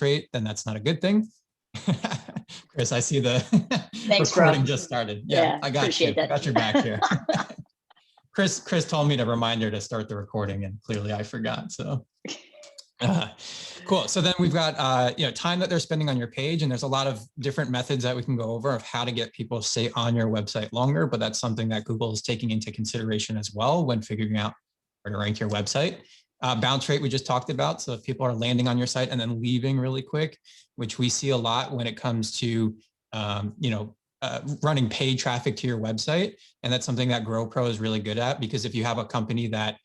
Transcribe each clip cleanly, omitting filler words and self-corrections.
rate, then that's not a good thing. Cris, I see the Thanks, recording bro. just started. Yeah, I got you. That. I got your back here. Cris told me to remind her to start the recording, and clearly I forgot. So cool. So then we've got time that they're spending on your page, and there's a lot of different methods that we can go over of how to get people to stay on your website longer. But that's something that Google is taking into consideration as well when figuring out where to rank your website. Bounce rate we just talked about. So if people are landing on your site and then leaving really quick, which we see a lot when it comes to running paid traffic to your website, and that's something that GrowPro is really good at, because if you have a company that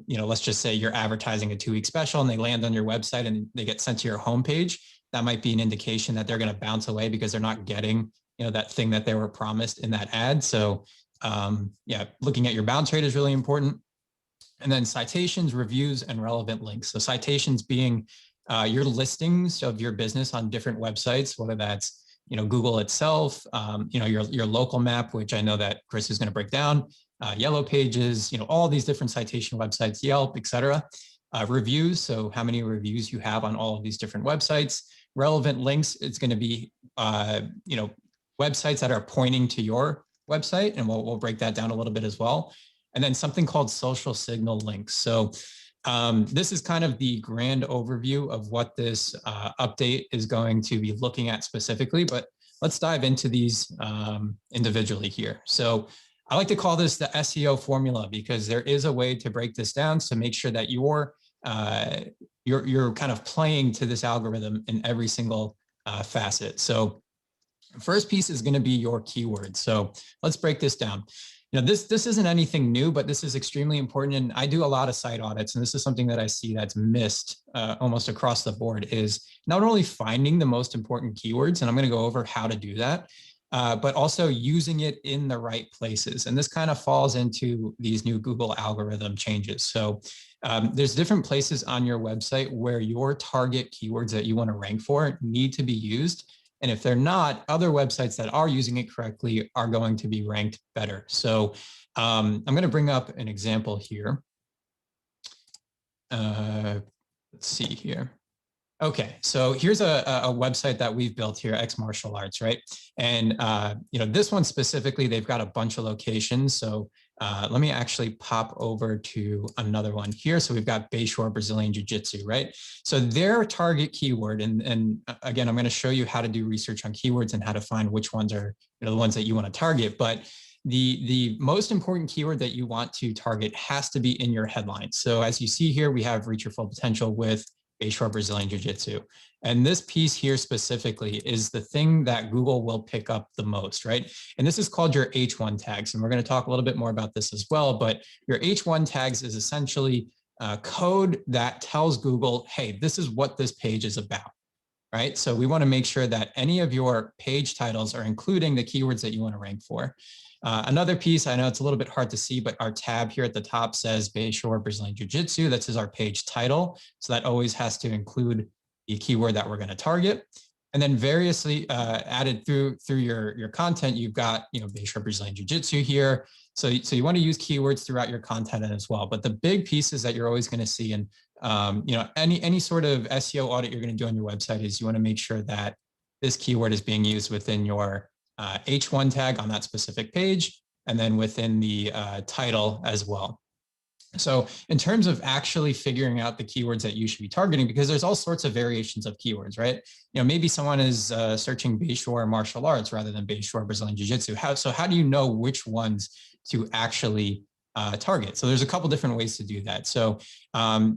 let's just say you're advertising a 2-week special and they land on your website and they get sent to your homepage, that might be an indication that they're going to bounce away because they're not getting that thing that they were promised in that ad. So looking at your bounce rate is really important. And then citations, reviews, and relevant links. So citations being your listings of your business on different websites, whether that's Google itself, your local map, which I know that Cris is going to break down, Yellow Pages, all these different citation websites, Yelp, etc. Reviews, so how many reviews you have on all of these different websites. Relevant links, it's going to be websites that are pointing to your website, and we'll break that down a little bit as well. And then something called social signal links. So this is kind of the grand overview of what this update is going to be looking at specifically, but let's dive into these individually here. So I like to call this the SEO formula, because there is a way to break this down to make sure that you're kind of playing to this algorithm in every single facet. So first piece is going to be your keywords. So let's break this down. This isn't anything new, but this is extremely important. And I do a lot of site audits, and this is something that I see that's missed almost across the board, is not only finding the most important keywords, and I'm going to go over how to do that, but also using it in the right places. And this kind of falls into these new Google algorithm changes. So there's different places on your website where your target keywords that you want to rank for need to be used. And if they're not, other websites that are using it correctly are going to be ranked better. So I'm going to bring up an example here. Let's see here. Okay, so here's a website that we've built here, X Martial Arts, right? And this one specifically, they've got a bunch of locations. So let me actually pop over to another one here. So we've got Bayshore Brazilian Jiu-Jitsu, right? So their target keyword, and again, I'm going to show you how to do research on keywords and how to find which ones are the ones that you want to target. But the most important keyword that you want to target has to be in your headline. So as you see here, we have reach your full potential with Bayshore Brazilian Jiu-Jitsu. And this piece here specifically is the thing that Google will pick up the most, right? And this is called your H1 tags. And we're going to talk a little bit more about this as well. But your H1 tags is essentially code that tells Google, hey, this is what this page is about, right? So we want to make sure that any of your page titles are including the keywords that you want to rank for. Another piece, I know it's a little bit hard to see, but our tab here at the top says Bayshore Brazilian Jiu-Jitsu. This is our page title. So that always has to include the keyword that we're going to target. And then variously added through your content, you've got, Bayshore Brazilian Jiu-Jitsu here. So you want to use keywords throughout your content as well. But the big pieces that you're always going to see in, any sort of SEO audit you're going to do on your website is you want to make sure that this keyword is being used within your H1 tag on that specific page, and then within the title as well. So in terms of actually figuring out the keywords that you should be targeting, because there's all sorts of variations of keywords, right? Maybe someone is searching Bayshore martial arts rather than Bayshore Brazilian Jiu-Jitsu. So how do you know which ones to actually target? So there's a couple different ways to do that. So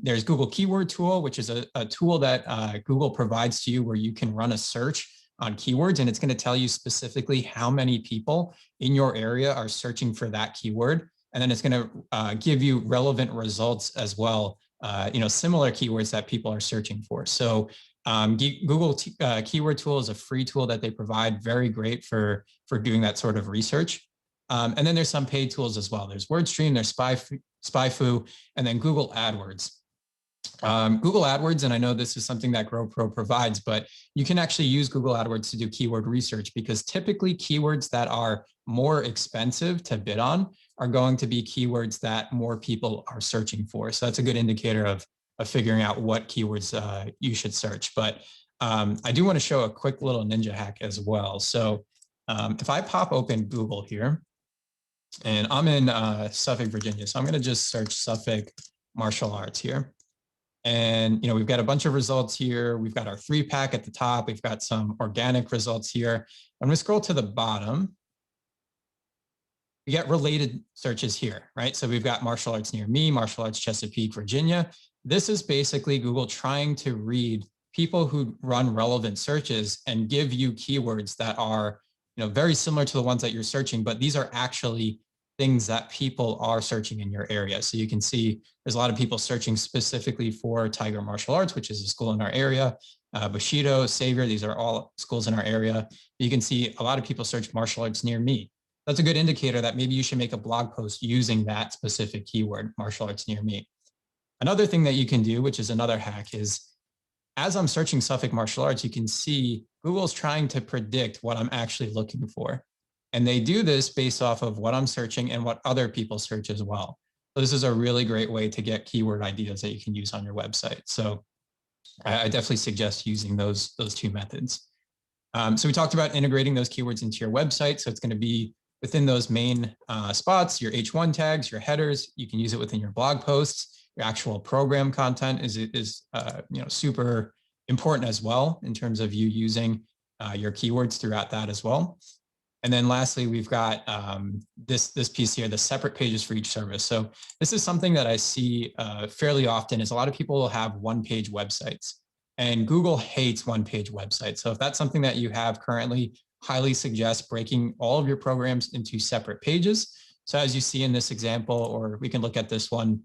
there's Google Keyword Tool, which is a tool that Google provides to you where you can run a search on keywords, and it's going to tell you specifically how many people in your area are searching for that keyword. And then it's going to give you relevant results as well, similar keywords that people are searching for. So Google Keyword Tool is a free tool that they provide, very great for doing that sort of research. And then there's some paid tools as well. There's WordStream, there's SpyFu, and then Google AdWords. Google AdWords, and I know this is something that GrowPro provides, but you can actually use Google AdWords to do keyword research, because typically keywords that are more expensive to bid on are going to be keywords that more people are searching for. So that's a good indicator of figuring out what keywords you should search. But I do want to show a quick little ninja hack as well. So if I pop open Google here, and I'm in Suffolk, Virginia, so I'm going to just search Suffolk martial arts here. And, we've got a bunch of results here. We've got our 3-pack at the top. We've got some organic results here. I'm going to scroll to the bottom. We get related searches here, right? So we've got martial arts near me, martial arts Chesapeake, Virginia. This is basically Google trying to read people who run relevant searches and give you keywords that are, very similar to the ones that you're searching, but these are actually things that people are searching in your area. So you can see there's a lot of people searching specifically for Tiger Martial Arts, which is a school in our area. Bushido, Savior, these are all schools in our area. You can see a lot of people search martial arts near me. That's a good indicator that maybe you should make a blog post using that specific keyword, martial arts near me. Another thing that you can do, which is another hack, is as I'm searching Suffolk martial arts, you can see Google's trying to predict what I'm actually looking for. And they do this based off of what I'm searching and what other people search as well. So this is a really great way to get keyword ideas that you can use on your website. So I definitely suggest using those two methods. So we talked about integrating those keywords into your website. So it's going to be within those main spots, your H1 tags, your headers. You can use it within your blog posts. Your actual program content is super important as well in terms of you using your keywords throughout that as well. And then lastly, we've got this piece here, the separate pages for each service. So this is something that I see fairly often is a lot of people will have one-page websites, and Google hates one-page websites. So if that's something that you have currently, highly suggest breaking all of your programs into separate pages. So as you see in this example, or we can look at this one,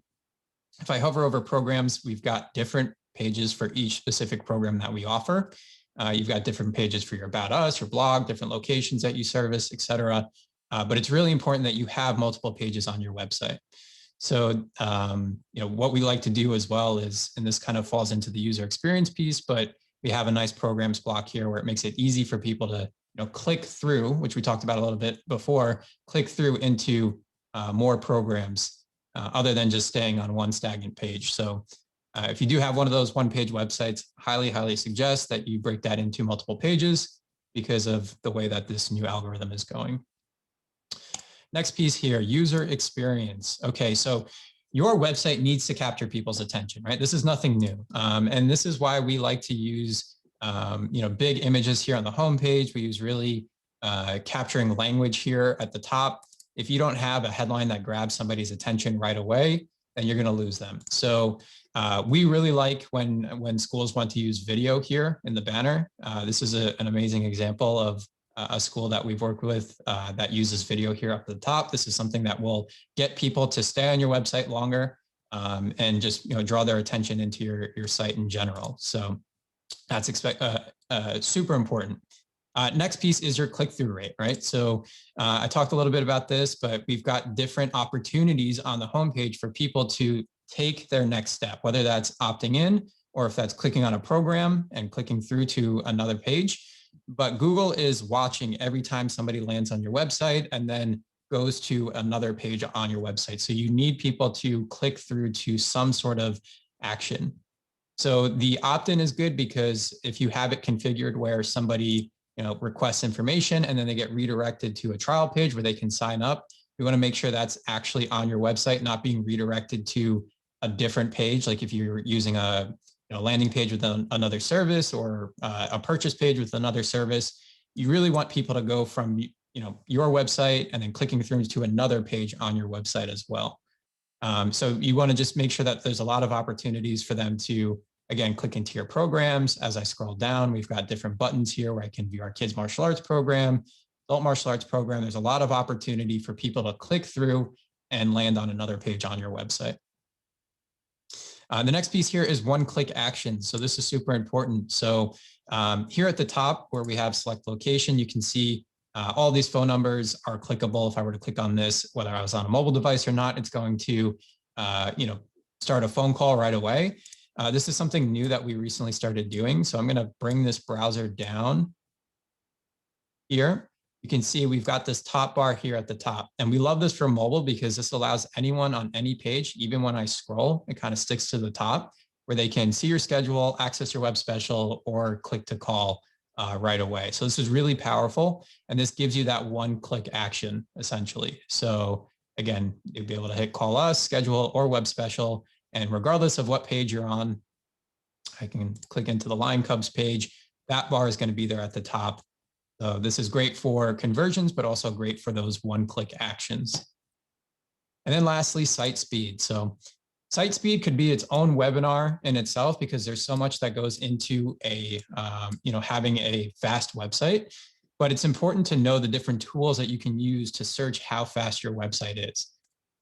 if I hover over programs, we've got different pages for each specific program that we offer. You've got different pages for your About Us, your blog, different locations that you service, et cetera. But it's really important that you have multiple pages on your website. So, what we like to do as well is, and this kind of falls into the user experience piece, but we have a nice programs block here where it makes it easy for people to, click through, which we talked about a little bit before, click through into more programs other than just staying on one stagnant page. So if you do have one of those one-page websites, highly suggest that you break that into multiple pages because of the way that this new algorithm is going. Next piece here, user experience. Okay, so your website needs to capture people's attention, right? This is nothing new. And this is why we like to use, big images here on the homepage. We use really capturing language here at the top. If you don't have a headline that grabs somebody's attention right away, then you're going to lose them. So we really like when schools want to use video here in the banner. This is an amazing example of a school that we've worked with that uses video here up at the top. This is something that will get people to stay on your website longer and just draw their attention into your site in general. So that's super important. Next piece is your click-through rate, right? So I talked a little bit about this, but we've got different opportunities on the homepage for people to take their next step, whether that's opting in or if that's clicking on a program and clicking through to another page. But Google is watching every time somebody lands on your website and then goes to another page on your website. So you need people to click through to some sort of action. So the opt-in is good because if you have it configured where somebody requests information and then they get redirected to a trial page where they can sign up, we want to make sure that's actually on your website, not being redirected to a different page. Like if you're using a landing page with another service or a purchase page with another service, you really want people to go from your website and then clicking through to another page on your website as well. So you want to just make sure that there's a lot of opportunities for them to, again, click into your programs. As I scroll down, we've got different buttons here where I can view our kids martial arts program, adult martial arts program. There's a lot of opportunity for people to click through and land on another page on your website. The next piece here is one-click actions. So this is super important. So here at the top where we have select location, you can see all these phone numbers are clickable. If I were to click on this, whether I was on a mobile device or not, it's going to start a phone call right away. This is something new that we recently started doing. So I'm going to bring this browser down here. You can see we've got this top bar here at the top. And we love this for mobile because this allows anyone on any page, even when I scroll, it kind of sticks to the top. where they can see your schedule, access your web special, or click to call right away. So this is really powerful. And this gives you that one-click action, essentially. So again, you'll be able to hit call us, schedule, or web special. And regardless of what page you're on, I can click into the Line Cubs page. That bar is going to be there at the top. So this is great for conversions, but also great for those one-click actions. And then lastly, site speed. So site speed could be its own webinar in itself because there's so much that goes into a, having a fast website. But it's important to know the different tools that you can use to search how fast your website is.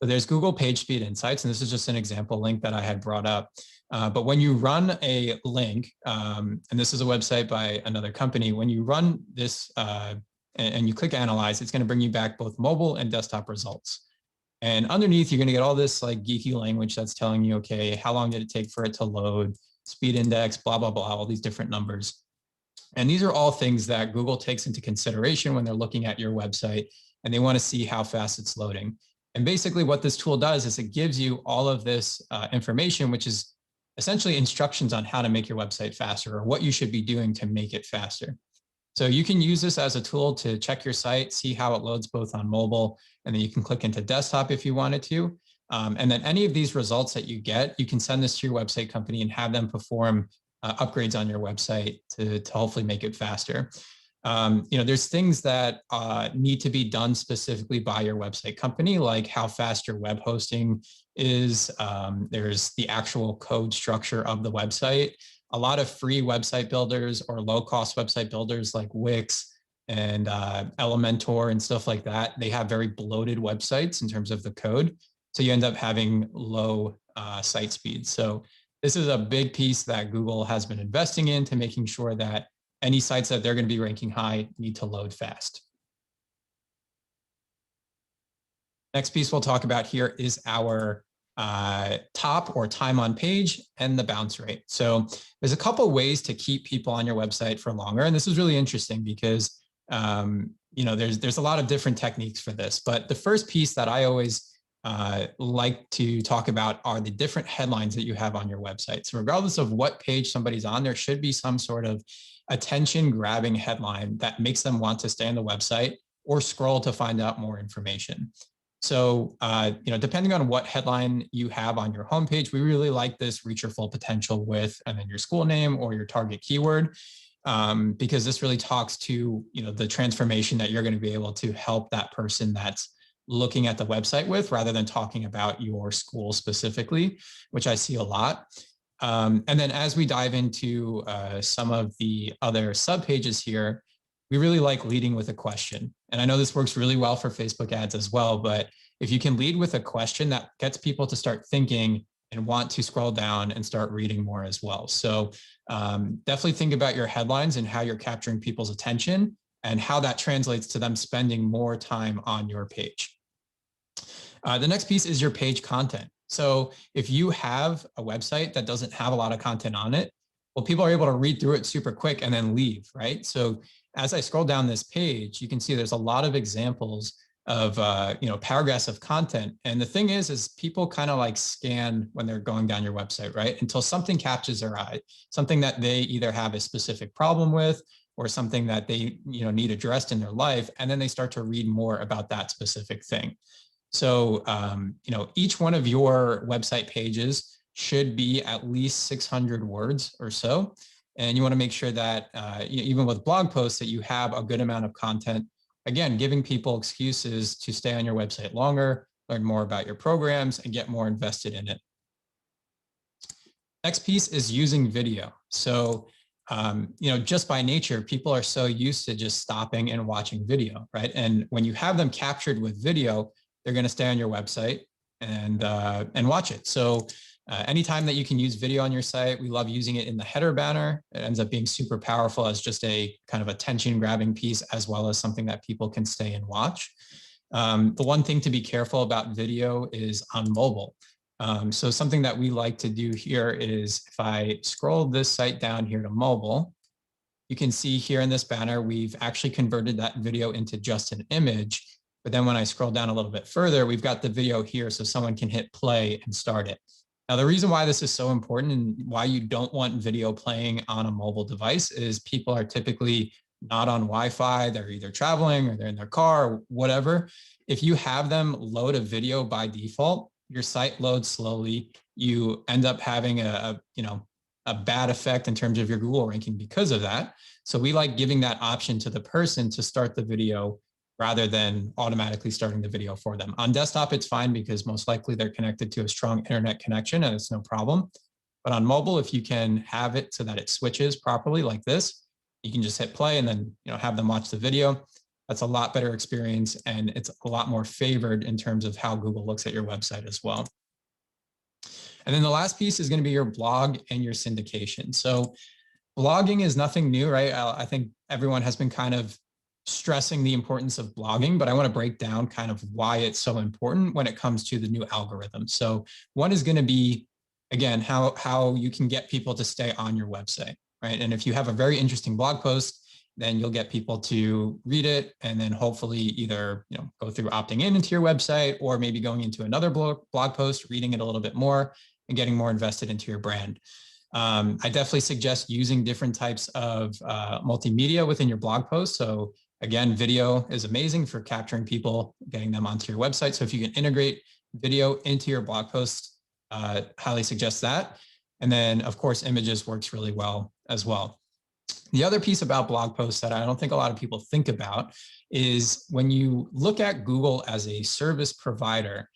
So there's Google PageSpeed Insights, and this is just an example link that I had brought up. But when you run a link, and this is a website by another company, when you run this and you click Analyze, it's going to bring you back both mobile and desktop results. And underneath, you're going to get all this like geeky language that's telling you, okay, how long did it take for it to load, speed index, blah, blah, blah, all these different numbers. And these are all things that Google takes into consideration when they're looking at your website, and they want to see how fast it's loading. And basically what this tool does is it gives you all of this information, which is essentially instructions on how to make your website faster or what you should be doing to make it faster. So you can use this as a tool to check your site, see how it loads both on mobile, and then you can click into desktop if you wanted to. And then any of these results that you get, you can send this to your website company and have them perform upgrades on your website to hopefully make it faster. There's things that need to be done specifically by your website company, like how fast your web hosting is. There's the actual code structure of the website. A lot of free website builders or low-cost website builders like Wix and Elementor and stuff like that, they have very bloated websites in terms of the code. So you end up having low site speed. So this is a big piece that Google has been investing into, making sure that any sites that they're going to be ranking high need to load fast. Next piece we'll talk about here is our top or time on page and the bounce rate. So there's a couple ways to keep people on your website for longer. And this is really interesting because, there's a lot of different techniques for this. But the first piece that I always like to talk about are the different headlines that you have on your website. So regardless of what page somebody's on, there should be some sort of attention grabbing headline that makes them want to stay on the website or scroll to find out more information. So, depending on what headline you have on your homepage, we really like this reach your full potential with, and then your school name or your target keyword, because this really talks to, the transformation that you're going to be able to help that person that's looking at the website with, rather than talking about your school specifically, which I see a lot. And then as we dive into some of the other subpages here, we really like leading with a question. And I know this works really well for Facebook ads as well, but if you can lead with a question, that gets people to start thinking and want to scroll down and start reading more as well. So definitely think about your headlines and how you're capturing people's attention and how that translates to them spending more time on your page. The next piece is your page content. So if you have a website that doesn't have a lot of content on it, well, people are able to read through it super quick and then leave, right? So as I scroll down this page, you can see there's a lot of examples of, paragraphs of content. And the thing is people kind of like scan when they're going down your website, right? Until something catches their eye, something that they either have a specific problem with or something that they, need addressed in their life. And then they start to read more about that specific thing. So, each one of your website pages should be at least 600 words or so. And you want to make sure that even with blog posts that you have a good amount of content, again, giving people excuses to stay on your website longer, learn more about your programs, and get more invested in it. Next piece is using video. So, just by nature, people are so used to just stopping and watching video, right? And when you have them captured with video, they're going to stay on your website and watch it. So anytime that you can use video on your site, we love using it in the header banner. It ends up being super powerful as just a kind of attention grabbing piece, as well as something that people can stay and watch. The one thing to be careful about video is on mobile. So something that we like to do here is if I scroll this site down here to mobile, you can see here in this banner, we've actually converted that video into just an image. But then when I scroll down a little bit further, we've got the video here so someone can hit play and start it. Now, the reason why this is so important and why you don't want video playing on a mobile device is people are typically not on Wi-Fi. They're either traveling or they're in their car or whatever. If you have them load a video by default, your site loads slowly. You end up having a bad effect in terms of your Google ranking because of that. So we like giving that option to the person to start the video rather than automatically starting the video for them. On desktop, it's fine because most likely they're connected to a strong internet connection and it's no problem. But on mobile, if you can have it so that it switches properly like this, you can just hit play and then have them watch the video. That's a lot better experience and it's a lot more favored in terms of how Google looks at your website as well. And then the last piece is going to be your blog and your syndication. So blogging is nothing new, right? I think everyone has been kind of stressing the importance of blogging, but I want to break down kind of why it's so important when it comes to the new algorithm. So one is going to be, again, how you can get people to stay on your website, right? And if you have a very interesting blog post, then you'll get people to read it and then hopefully either go through opting into your website or maybe going into another blog post, reading it a little bit more and getting more invested into your brand. I definitely suggest using different types of multimedia within your blog post. So again, video is amazing for capturing people, getting them onto your website. So if you can integrate video into your blog post, highly suggest that. And then of course, images works really well as well. The other piece about blog posts that I don't think a lot of people think about is when you look at Google as a service provider,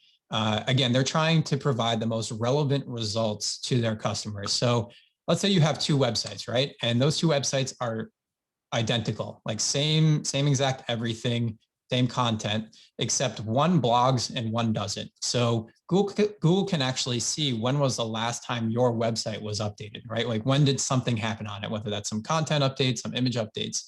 again, they're trying to provide the most relevant results to their customers. So let's say you have two websites, right? And those two websites are identical, like same exact everything, same content, except one blogs and one doesn't. So Google can actually see when was the last time your website was updated, right? Like when did something happen on it, whether that's some content updates, some image updates.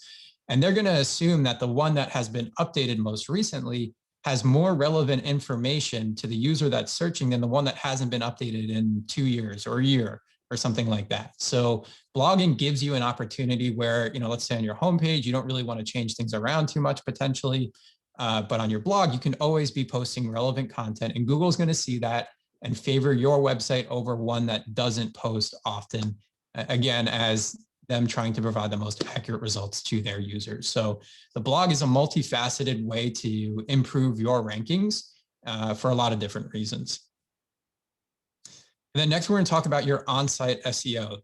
And they're going to assume that the one that has been updated most recently has more relevant information to the user that's searching than the one that hasn't been updated in 2 years or a year or something like that. So blogging gives you an opportunity where, let's say on your homepage, you don't really want to change things around too much potentially, but on your blog, you can always be posting relevant content and Google's going to see that and favor your website over one that doesn't post often, again, as them trying to provide the most accurate results to their users. So the blog is a multifaceted way to improve your rankings for a lot of different reasons. And then next, we're going to talk about your on-site SEO.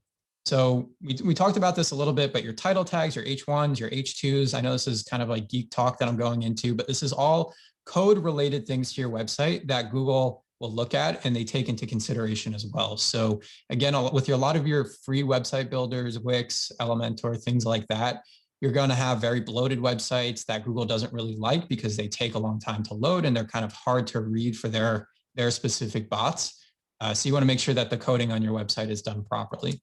So we talked about this a little bit, but your title tags, your H1s, your H2s, I know this is kind of like geek talk that I'm going into, but this is all code related things to your website that Google will look at and they take into consideration as well. So again, with a lot of your free website builders, Wix, Elementor, things like that, you're going to have very bloated websites that Google doesn't really like because they take a long time to load and they're kind of hard to read for their specific bots. So you want to make sure that the coding on your website is done properly.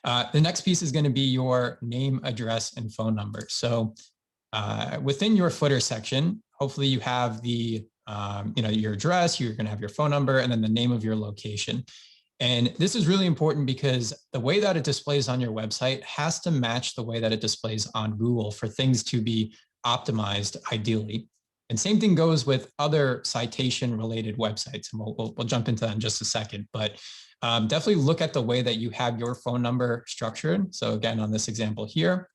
The next piece is going to be your name, address, and phone number. So within your footer section, hopefully you have the your address, you're going to have your phone number, and then the name of your location. And this is really important because the way that it displays on your website has to match the way that it displays on Google for things to be optimized ideally. And same thing goes with other citation related websites. And we'll jump into that in just a second, but definitely look at the way that you have your phone number structured. So again, on this example here,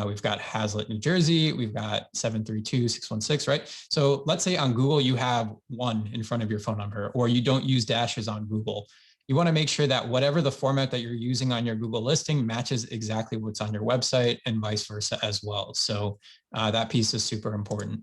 we've got Hazlet, New Jersey. We've got 732-616, right? So let's say on Google, you have 1 in front of your phone number, or you don't use dashes on Google. You want to make sure that whatever the format that you're using on your Google listing matches exactly what's on your website and vice versa as well. So that piece is super important.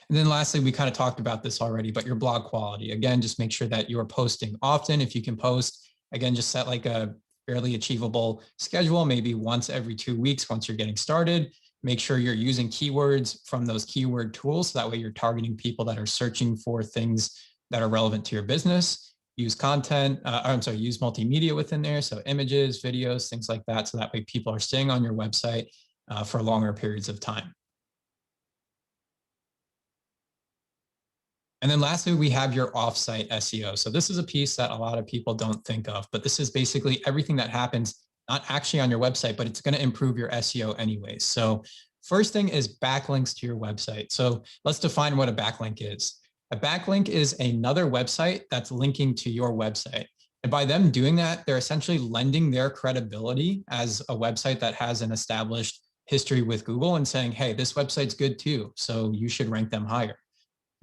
And then lastly, we kind of talked about this already, but your blog quality, again, just make sure that you're posting often. If you can post, again, just set like a fairly achievable schedule, maybe once every 2 weeks, once you're getting started. Make sure you're using keywords from those keyword tools. So that way you're targeting people that are searching for things that are relevant to your business. Use content, use multimedia within there. So images, videos, things like that. So that way people are staying on your website for longer periods of time. And then lastly, we have your offsite SEO. So this is a piece that a lot of people don't think of, but this is basically everything that happens, not actually on your website, but it's going to improve your SEO anyways. So first thing is backlinks to your website. So let's define what a backlink is. A backlink is another website that's linking to your website. And by them doing that, they're essentially lending their credibility as a website that has an established history with Google and saying, hey, this website's good too, so you should rank them higher.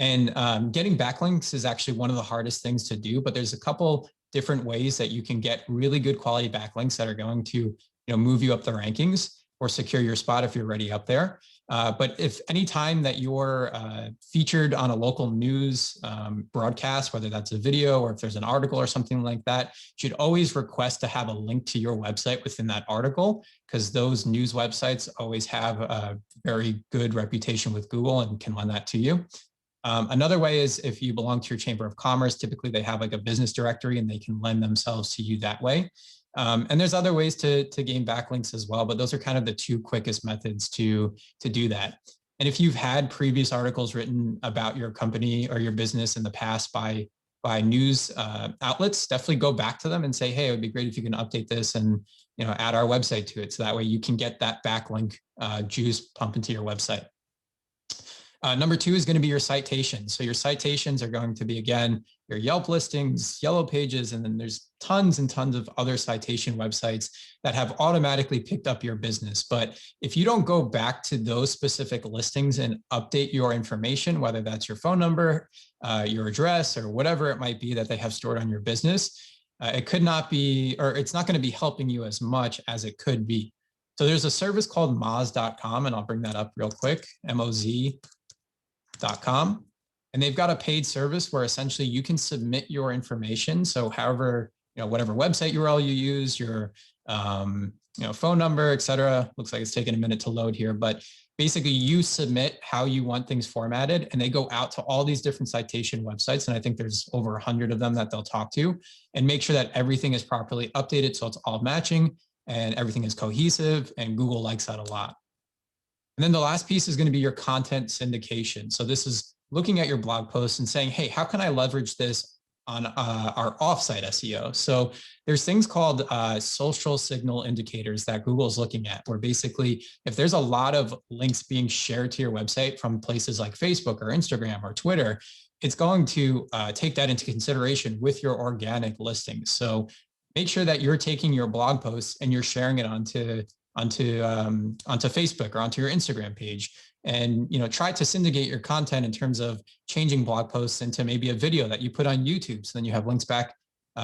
And getting backlinks is actually one of the hardest things to do, but there's a couple different ways that you can get really good quality backlinks that are going to move you up the rankings or secure your spot if you're already up there. But if any time that you're featured on a local news broadcast, whether that's a video or if there's an article or something like that, you should always request to have a link to your website within that article, because those news websites always have a very good reputation with Google and can lend that to you. Another way is if you belong to your Chamber of Commerce, typically they have like a business directory and they can lend themselves to you that way. And there's other ways to gain backlinks as well, but those are kind of the two quickest methods to do that. And if you've had previous articles written about your company or your business in the past by news outlets, definitely go back to them and say, hey, it would be great if you can update this and add our website to it. So that way you can get that backlink juice pump into your website. Number two is going to be your citations. So your citations are going to be, again, your Yelp listings, Yellow Pages, and then there's tons and tons of other citation websites that have automatically picked up your business. But if you don't go back to those specific listings and update your information, whether that's your phone number, your address, or whatever it might be that they have stored on your business, it could not be, or it's not going to be helping you as much as it could be. So there's a service called Moz.com, and I'll bring that up real quick, M-O-Z.com. And they've got a paid service where essentially you can submit your information. So however, whatever website URL you use, your phone number, et cetera. Looks like it's taking a minute to load here, but basically you submit how you want things formatted, and they go out to all these different citation websites. And I think there's over 100 of them that they'll talk to and make sure that everything is properly updated. So it's all matching and everything is cohesive, and Google likes that a lot. And then the last piece is going to be your content syndication. So this is looking at your blog posts and saying, hey, how can I leverage this on our offsite SEO? So there's things called social signal indicators that Google's looking at, where basically if there's a lot of links being shared to your website from places like Facebook or Instagram or Twitter, it's going to take that into consideration with your organic listings. So make sure that you're taking your blog posts and you're sharing it onto Facebook or onto your Instagram page, and try to syndicate your content in terms of changing blog posts into maybe a video that you put on YouTube, so then you have links back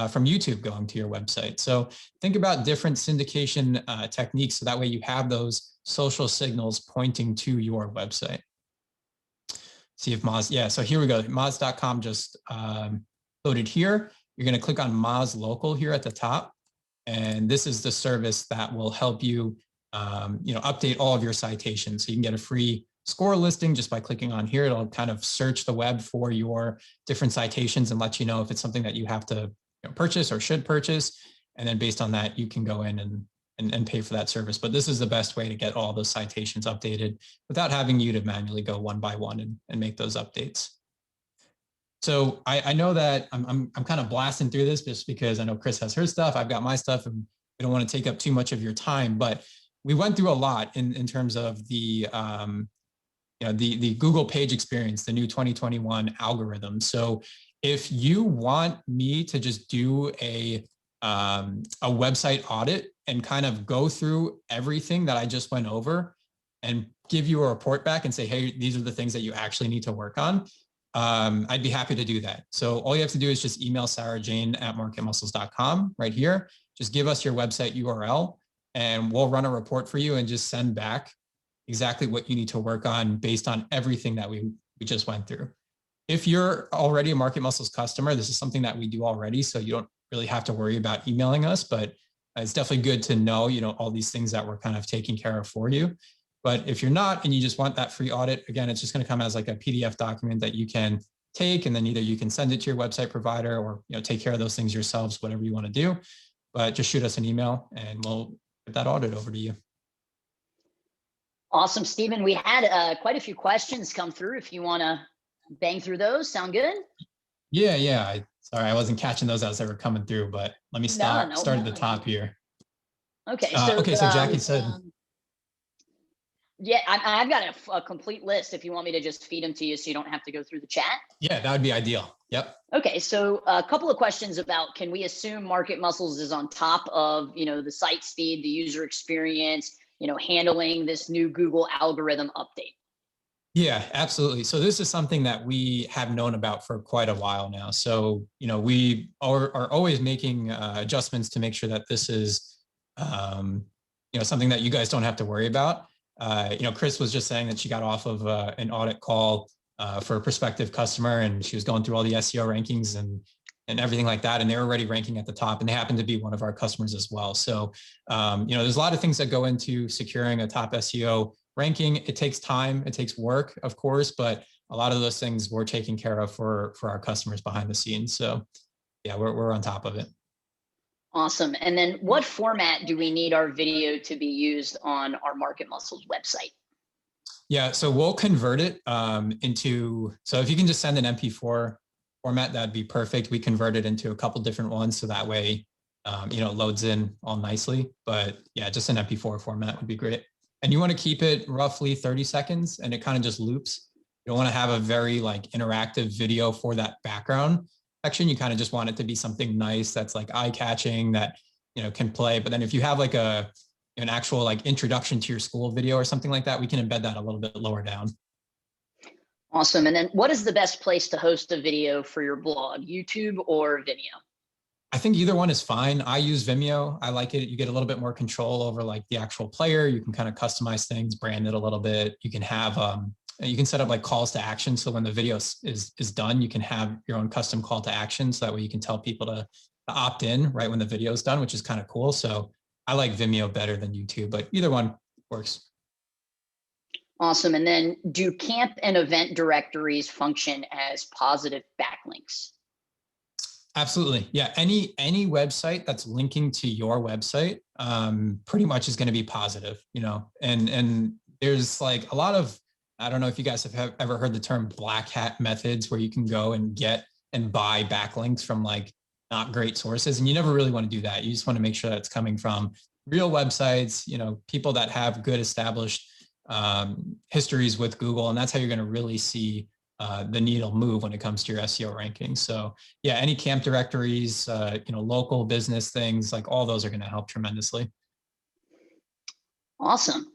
from YouTube going to your website. So think about different syndication techniques, so that way you have those social signals pointing to your website. See if Moz, yeah, so here we go. Moz.com just loaded here. You're going to click on Moz Local here at the top. And this is the service that will help you, update all of your citations. So you can get a free score listing just by clicking on here. It'll kind of search the web for your different citations and let you know if it's something that you have to purchase or should purchase. And then based on that, you can go in and pay for that service. But this is the best way to get all those citations updated without having you to manually go one by one and make those updates. So I know that I'm kind of blasting through this just because I know Cris has her stuff, I've got my stuff, and we don't want to take up too much of your time, but we went through a lot in terms of the Google page experience, the new 2021 algorithm. So if you want me to just do a website audit and kind of go through everything that I just went over and give you a report back and say, hey, these are the things that you actually need to work on, I'd be happy to do that. So all you have to do is just email sarahjane@marketmuscles.com right here. Just give us your website URL and we'll run a report for you and just send back exactly what you need to work on based on everything that we just went through. If you're already a Market Muscles customer, this is something that we do already, so you don't really have to worry about emailing us, but it's definitely good to know, all these things that we're kind of taking care of for you. But if you're not, and you just want that free audit, again, it's just going to come as like a PDF document that you can take, and then either you can send it to your website provider or take care of those things yourselves, whatever you want to do. But just shoot us an email and we'll get that audit over to you. Awesome, Stephen. We had quite a few questions come through. If you want to bang through those, sound good? Yeah. Sorry, I wasn't catching those as they were coming through, but let me start at the top here. Okay. So Jackie said. Yeah, I've got a complete list if you want me to just feed them to you so you don't have to go through the chat. Yeah, that would be ideal. Yep. Okay, so a couple of questions about, can we assume Market Muscles is on top of, the site speed, the user experience, handling this new Google algorithm update? Yeah, absolutely. So this is something that we have known about for quite a while now. So, we are always making adjustments to make sure that this is, something that you guys don't have to worry about. Cris was just saying that she got off of an audit call for a prospective customer, and she was going through all the SEO rankings and everything like that. And they're already ranking at the top, and they happen to be one of our customers as well. So, there's a lot of things that go into securing a top SEO ranking. It takes time, it takes work, of course, but a lot of those things we're taking care of for our customers behind the scenes. So yeah, we're on top of it. Awesome. And then what format do we need our video to be used on our Market Muscles website? Yeah, so we'll convert it so if you can just send an MP4 format, that'd be perfect. We convert it into a couple different ones, so that way, it loads in all nicely. But yeah, just an MP4 format would be great. And you want to keep it roughly 30 seconds, and it kind of just loops. You don't want to have a very interactive video for that background section. You kind of just want it to be something nice that's eye-catching, that can play. But then if you have an actual introduction to your school video or something like that, we can embed that a little bit lower down. Awesome. And then what is the best place to host a video for your blog, YouTube or Vimeo? I think either one is fine. I use Vimeo. I like it. You get a little bit more control over the actual player. You can kind of customize things, brand it a little bit. You can have, you can set up calls to action. So when the video is done, you can have your own custom call to action. So that way you can tell people to opt in right when the video is done, which is kind of cool. So I like Vimeo better than YouTube, but either one works. Awesome. And then do camp and event directories function as positive backlinks? Absolutely. Yeah. Any website that's linking to your website pretty much is going to be positive, and there's a lot of, I don't know if you guys have ever heard the term black hat methods, where you can go and get and buy backlinks from not great sources. And you never really want to do that. You just want to make sure that it's coming from real websites, people that have good established histories with Google. And that's how you're going to really see the needle move when it comes to your SEO rankings. So yeah, any camp directories, local business things, all those are going to help tremendously. Awesome.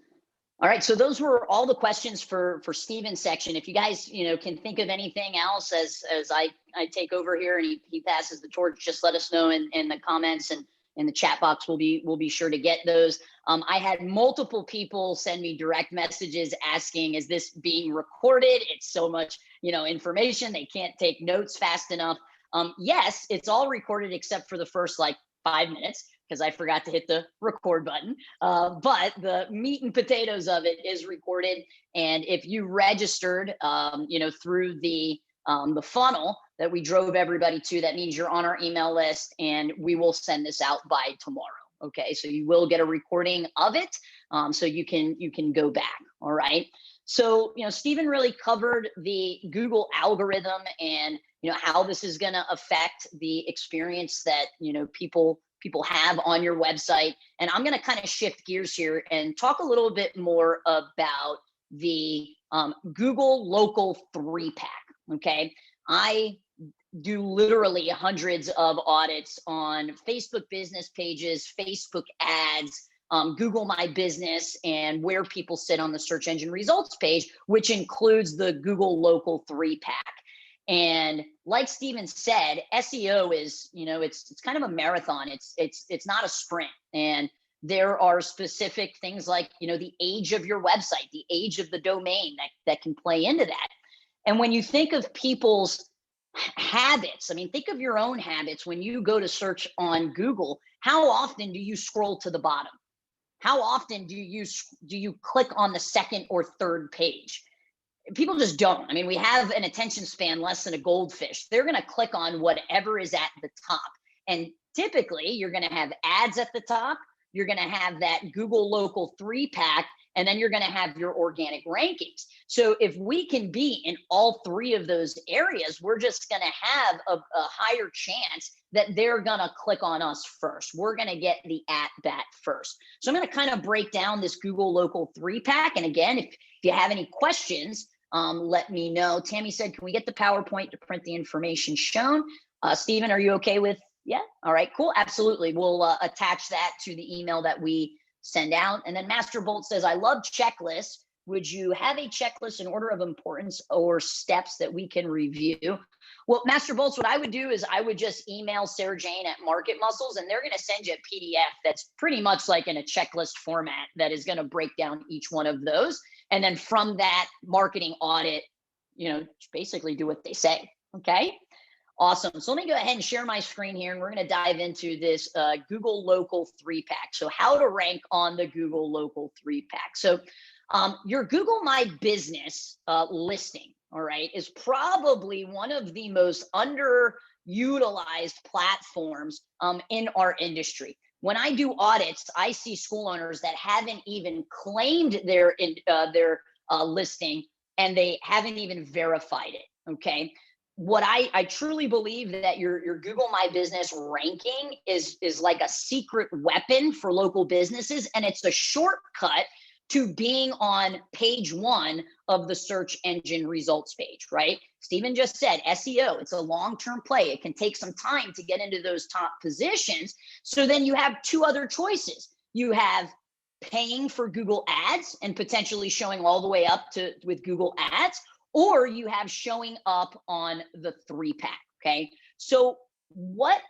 All right. So those were all the questions for Steven's section. If you guys, can think of anything else as I take over here and he passes the torch, just let us know in the comments, and in the chat box. We'll be sure to get those. I had multiple people send me direct messages asking, is this being recorded? It's so much, information. They can't take notes fast enough. Yes, it's all recorded except for the first 5 minutes, because I forgot to hit the record button. But the meat and potatoes of it is recorded. And if you registered, through the funnel that we drove everybody to, that means you're on our email list, and we will send this out by tomorrow. Okay, so you will get a recording of it, so you can go back. All right. So Steven really covered the Google algorithm and how this is going to affect the experience that people have on your website. And I'm going to kind of shift gears here and talk a little bit more about the Google Local 3-pack. Okay, I do literally hundreds of audits on Facebook business pages, Facebook ads, Google My Business, and where people sit on the search engine results page, which includes the Google Local 3-pack. And like Steven said, SEO is, it's kind of a marathon. It's not a sprint. And there are specific things like, the age of your website, the age of the domain that can play into that. And when you think of people's habits, think of your own habits. When you go to search on Google, how often do you scroll to the bottom? How often do you click on the second or third page? People just don't. We have an attention span less than a goldfish. They're going to click on whatever is at the top. And typically you're going to have ads at the top. You're going to have that Google Local 3-pack. and then you're going to have your organic rankings. So if we can be in all three of those areas, we're just going to have a higher chance that they're going to click on us first. We're going to get the at bat first. So I'm going to kind of break down this Google Local 3-pack. And again, if you have any questions, let me know. Tammy said, can we get the PowerPoint to print the information shown? Stephen, are you okay with? Yeah. All right, cool. Absolutely. We'll attach that to the email that we send out. And then Master Bolt says, I love checklists. Would you have a checklist in order of importance or steps that we can review? Well, Master Bolts, what I would do is I would just email Sarah Jane at Market Muscles, and they're going to send you a PDF that's pretty much like in a checklist format that is going to break down each one of those. And then from that marketing audit, basically do what they say. Okay. Awesome. So let me go ahead and share my screen here, and we're going to dive into this Google Local 3-pack. So how to rank on the Google Local 3-pack. So your Google My Business listing, all right, is probably one of the most underutilized platforms in our industry. When I do audits, I see school owners that haven't even claimed their listing, and they haven't even verified it. Okay. What I truly believe that your Google My Business ranking is like a secret weapon for local businesses, and it's a shortcut to being on page 1 of the search engine results page, right? Stephen just said SEO, it's a long-term play. It can take some time to get into those top positions. So then you have two other choices. You have paying for Google Ads and potentially showing all the way up to with Google Ads, or you have showing up on the 3-pack, okay? So what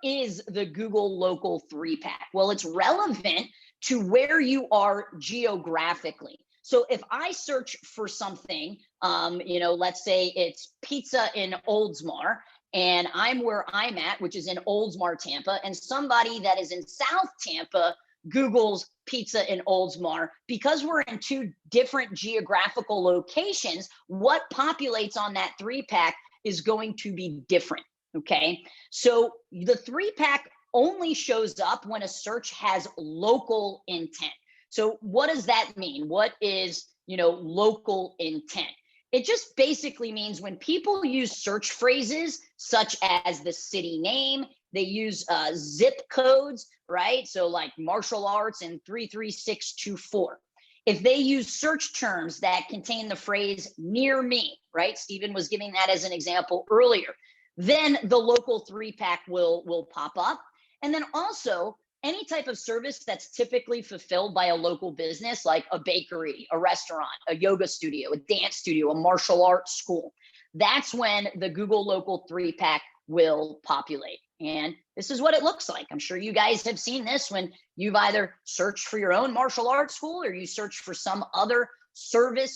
is the Google Local 3-pack? Well, it's relevant to where you are geographically. So if I search for something, let's say it's pizza in Oldsmar, and I'm where I'm at, which is in Oldsmar, Tampa, and somebody that is in South Tampa Google's pizza in Oldsmar, because we're in two different geographical locations, what populates on that 3-pack is going to be different, okay? So the 3-pack only shows up when a search has local intent. So what does that mean? What is, local intent? It just basically means when people use search phrases such as the city name, they use zip codes, right? So like martial arts and 33624. If they use search terms that contain the phrase near me, right? Stephen was giving that as an example earlier. Then the local 3-pack will pop up. And then also any type of service that's typically fulfilled by a local business, like a bakery, a restaurant, a yoga studio, a dance studio, a martial arts school. That's when the Google Local 3-pack will populate. And this is what it looks like. I'm sure you guys have seen this when you've either searched for your own martial arts school or you search for some other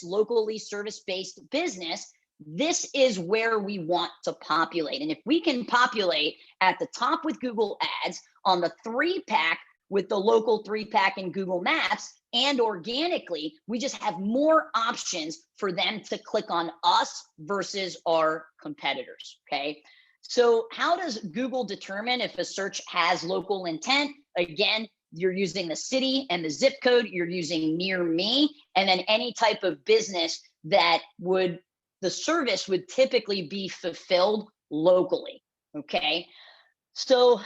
locally service-based business. This is where we want to populate. And if we can populate at the top with Google Ads, on the 3-pack with the local 3-pack in Google Maps, and organically, we just have more options for them to click on us versus our competitors, okay? So how does Google determine if a search has local intent? Again, you're using the city and the zip code, you're using near me, and then any type of business that the service would typically be fulfilled locally, okay? So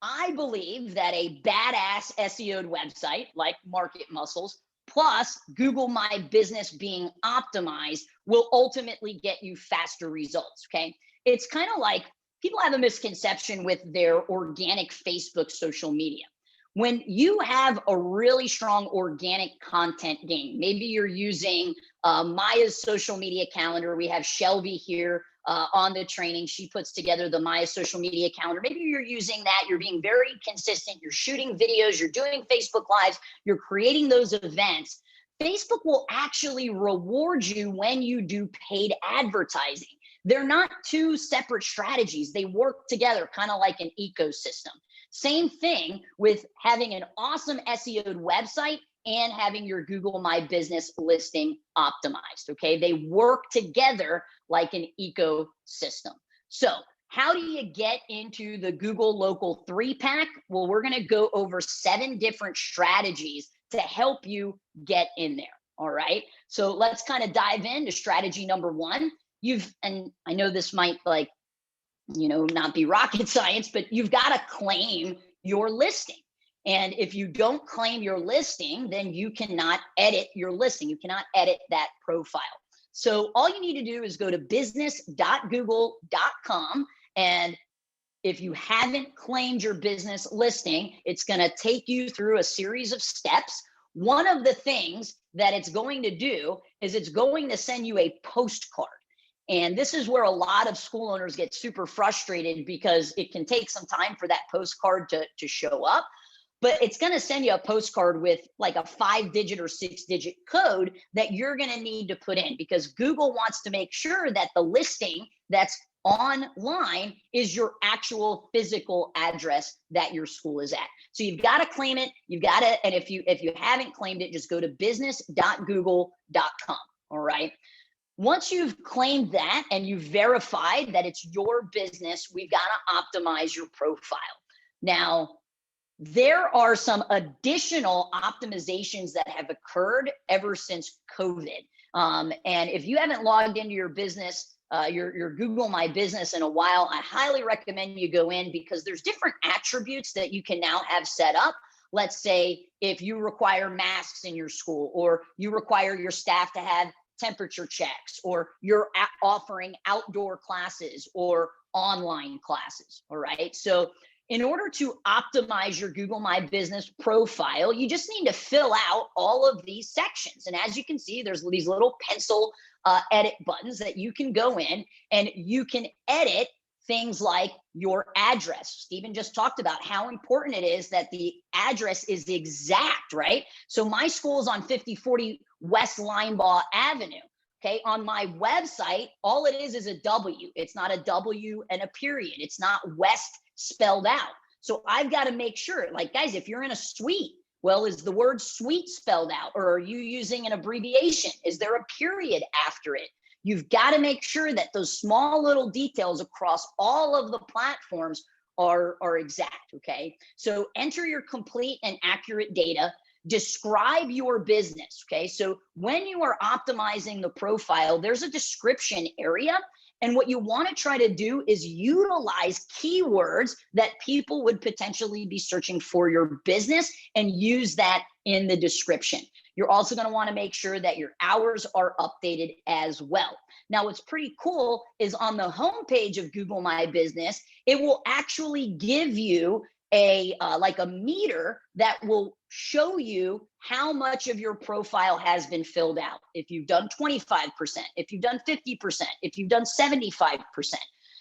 I believe that a badass SEO'd website like Market Muscles plus Google My Business being optimized will ultimately get you faster results, okay? It's kind of like people have a misconception with their organic Facebook social media. When you have a really strong organic content game, maybe you're using Maya's social media calendar. We have Shelby here on the training. She puts together the Maya social media calendar. Maybe you're using that. You're being very consistent. You're shooting videos. You're doing Facebook Lives. You're creating those events. Facebook will actually reward you when you do paid advertising. They're not two separate strategies. They work together, kind of like an ecosystem. Same thing with having an awesome SEO'd website and having your Google My Business listing optimized, okay? They work together like an ecosystem. So how do you get into the Google Local 3-pack? Well, we're gonna go over 7 different strategies to help you get in there. All right. So let's kind of dive into strategy number one. And I know this might not be rocket science, but you've got to claim your listing. And if you don't claim your listing, then you cannot edit your listing. You cannot edit that profile. So all you need to do is go to business.google.com. And if you haven't claimed your business listing, it's going to take you through a series of steps. One of the things that it's going to do is it's going to send you a postcard. And this is where a lot of school owners get super frustrated because it can take some time for that postcard to show up. But it's going to send you a postcard with like a 5-digit or 6-digit code that you're going to need to put in, because Google wants to make sure that the listing that's online is your actual physical address that your school is at. So you've got to claim it. You've got to, and if you haven't claimed it, just go to business.google.com. All right. Once you've claimed that and you've verified that it's your business, we've got to optimize your profile. Now, there are some additional optimizations that have occurred ever since COVID. And if you haven't logged into your business, your Google My Business in a while, I highly recommend you go in, because there's different attributes that you can now have set up. Let's say if you require masks in your school, or you require your staff to have temperature checks, or you're offering outdoor classes or online classes. All right. So in order to optimize your Google My Business profile, you just need to fill out all of these sections. And as you can see, there's these little pencil edit buttons that you can go in, and you can edit things like your address. Stephen just talked about how important it is that the address is exact, right? So my school is on 5040 West Linebaugh Avenue. Okay, on my website, all it is a W. It's not a W and a period. It's not West spelled out. So I've got to make sure, like, guys, if you're in a suite, well, is the word suite spelled out, or are you using an abbreviation? Is there a period after it? You've got to make sure that those small little details across all of the platforms are exact, okay? So enter your complete and accurate data. Describe your business, okay? So when you are optimizing the profile, there's a description area. And what you want to try to do is utilize keywords that people would potentially be searching for your business, and use that in the description. You're also going to want to make sure that your hours are updated as well. Now, what's pretty cool is on the homepage of Google My Business, it will actually give you like a meter that will show you how much of your profile has been filled out. If you've done 25%, if you've done 50%, if you've done 75%.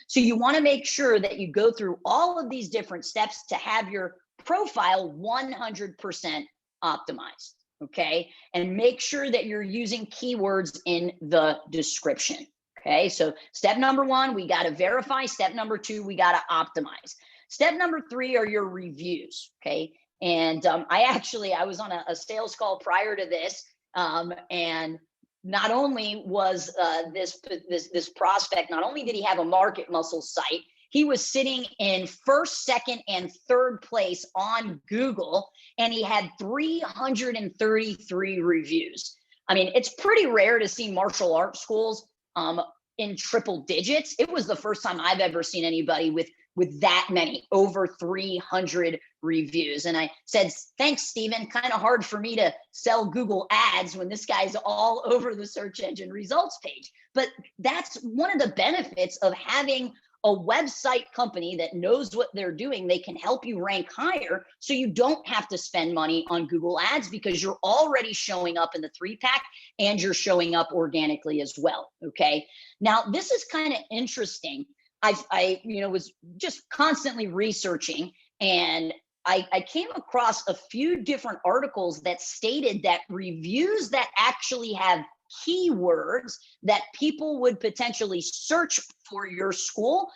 So you want to make sure that you go through all of these different steps to have your profile 100% optimized. Okay. And make sure that you're using keywords in the description. Okay. So step number one, we got to verify. Step number two, we got to optimize. Step number three are your reviews. Okay. And I was on a sales call prior to this. And not only was this prospect, not only did he have a market muscle site, he was sitting in first, second, and third place on Google, and he had 333 reviews. I mean, it's pretty rare to see martial arts schools in triple digits. It was the first time I've ever seen anybody with that many, over 300 reviews. And I said, thanks, Stephen. Kind of hard for me to sell Google ads when this guy's all over the search engine results page. But that's one of the benefits of having a website company that knows what they're doing. They can help you rank higher, so you don't have to spend money on Google ads, because you're already showing up in the 3-pack and you're showing up organically as well. Okay. Now, this is kind of interesting. I was just constantly researching, and I came across a few different articles that stated that reviews that actually have keywords that people would potentially search for your school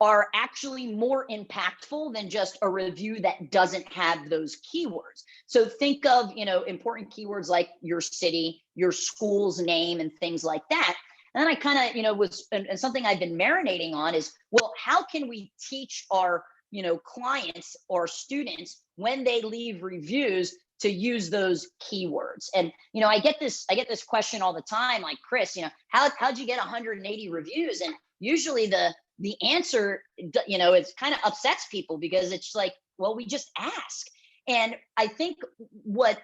are actually more impactful than just a review that doesn't have those keywords. So think of, important keywords like your city, your school's name, and things like that. And then I kind of, and something I've been marinating on is, well, how can we teach our, clients or students, when they leave reviews, to use those keywords. And, you know, I get this question all the time, like, Cris, you know, how'd you get 180 reviews? And usually the answer, you know, it kind of upsets people, because it's like, well, we just ask. And I think what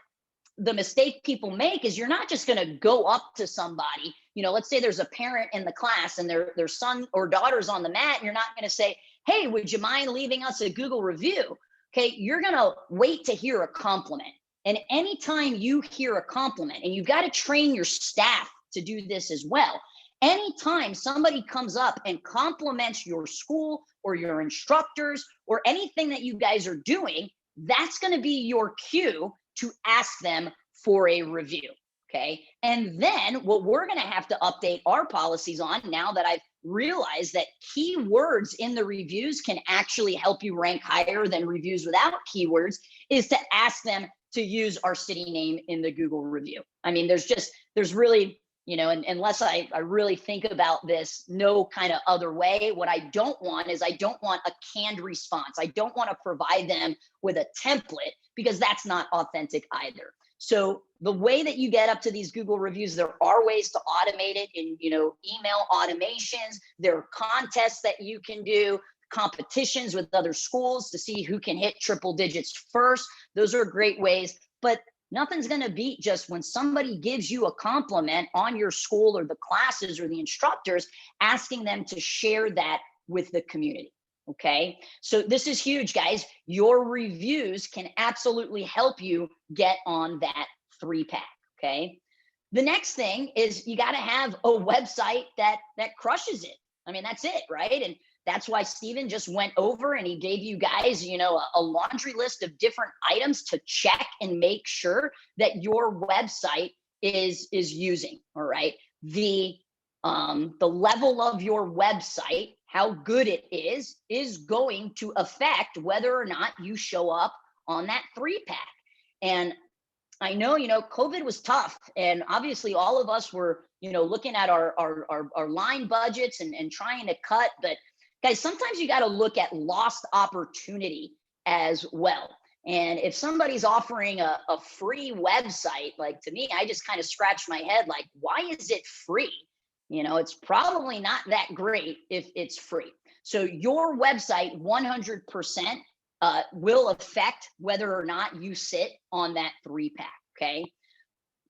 the mistake people make is, you're not just going to go up to somebody, you know, let's say there's a parent in the class and their son or daughter's on the mat, and you're not going to say, hey, would you mind leaving us a Google review? Okay, you're going to wait to hear a compliment. And anytime you hear a compliment, and you've got to train your staff to do this as well, anytime somebody comes up and compliments your school or your instructors or anything that you guys are doing, that's going to be your cue to ask them for a review. Okay. And then what we're going to have to update our policies on, now that I've realized that keywords in the reviews can actually help you rank higher than reviews without keywords, is to ask them to use our city name in the Google review. I mean, there's really, you know, unless I really think about this, no kind of other way. What I don't want is, I don't want a canned response. I don't want to provide them with a template, because that's not authentic either. So the way that you get up to these Google reviews, there are ways to automate it in, you know, email automations. There are contests that you can do, competitions with other schools to see who can hit triple digits first. Those are great ways, but nothing's going to beat just when somebody gives you a compliment on your school or the classes or the instructors, asking them to share that with the community. Okay, so this is huge, guys. Your reviews can absolutely help you get on that 3-pack. Okay, the next thing is, you got to have a website that crushes it. I mean, that's it, right? And that's why Steven just went over and he gave you guys, you know, a laundry list of different items to check and make sure that your website is using. All right, the level of your website, how good it is going to affect whether or not you show up on that 3-pack. And I know, you know, COVID was tough, and obviously all of us were, you know, looking at our line budgets and trying to cut. But guys, sometimes you got to look at lost opportunity as well. And if somebody's offering a free website, like, to me, I just kind of scratch my head, like, why is it free? You know, it's probably not that great if it's free. So your website 100% will affect whether or not you sit on that 3-pack. Okay.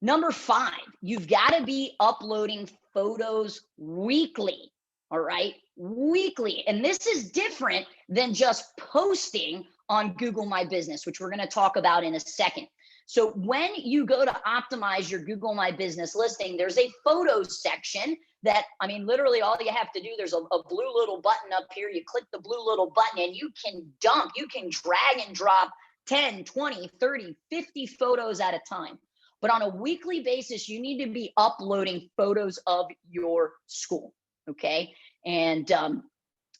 Number 5, you've got to be uploading photos weekly. All right, weekly. And this is different than just posting on Google My Business, which we're going to talk about in a second. So when you go to optimize your Google My Business listing, there's a photos section that, I mean, literally all you have to do, there's a blue little button up here. You click the blue little button and you can drag and drop 10, 20, 30, 50 photos at a time. But on a weekly basis, you need to be uploading photos of your school. Okay. And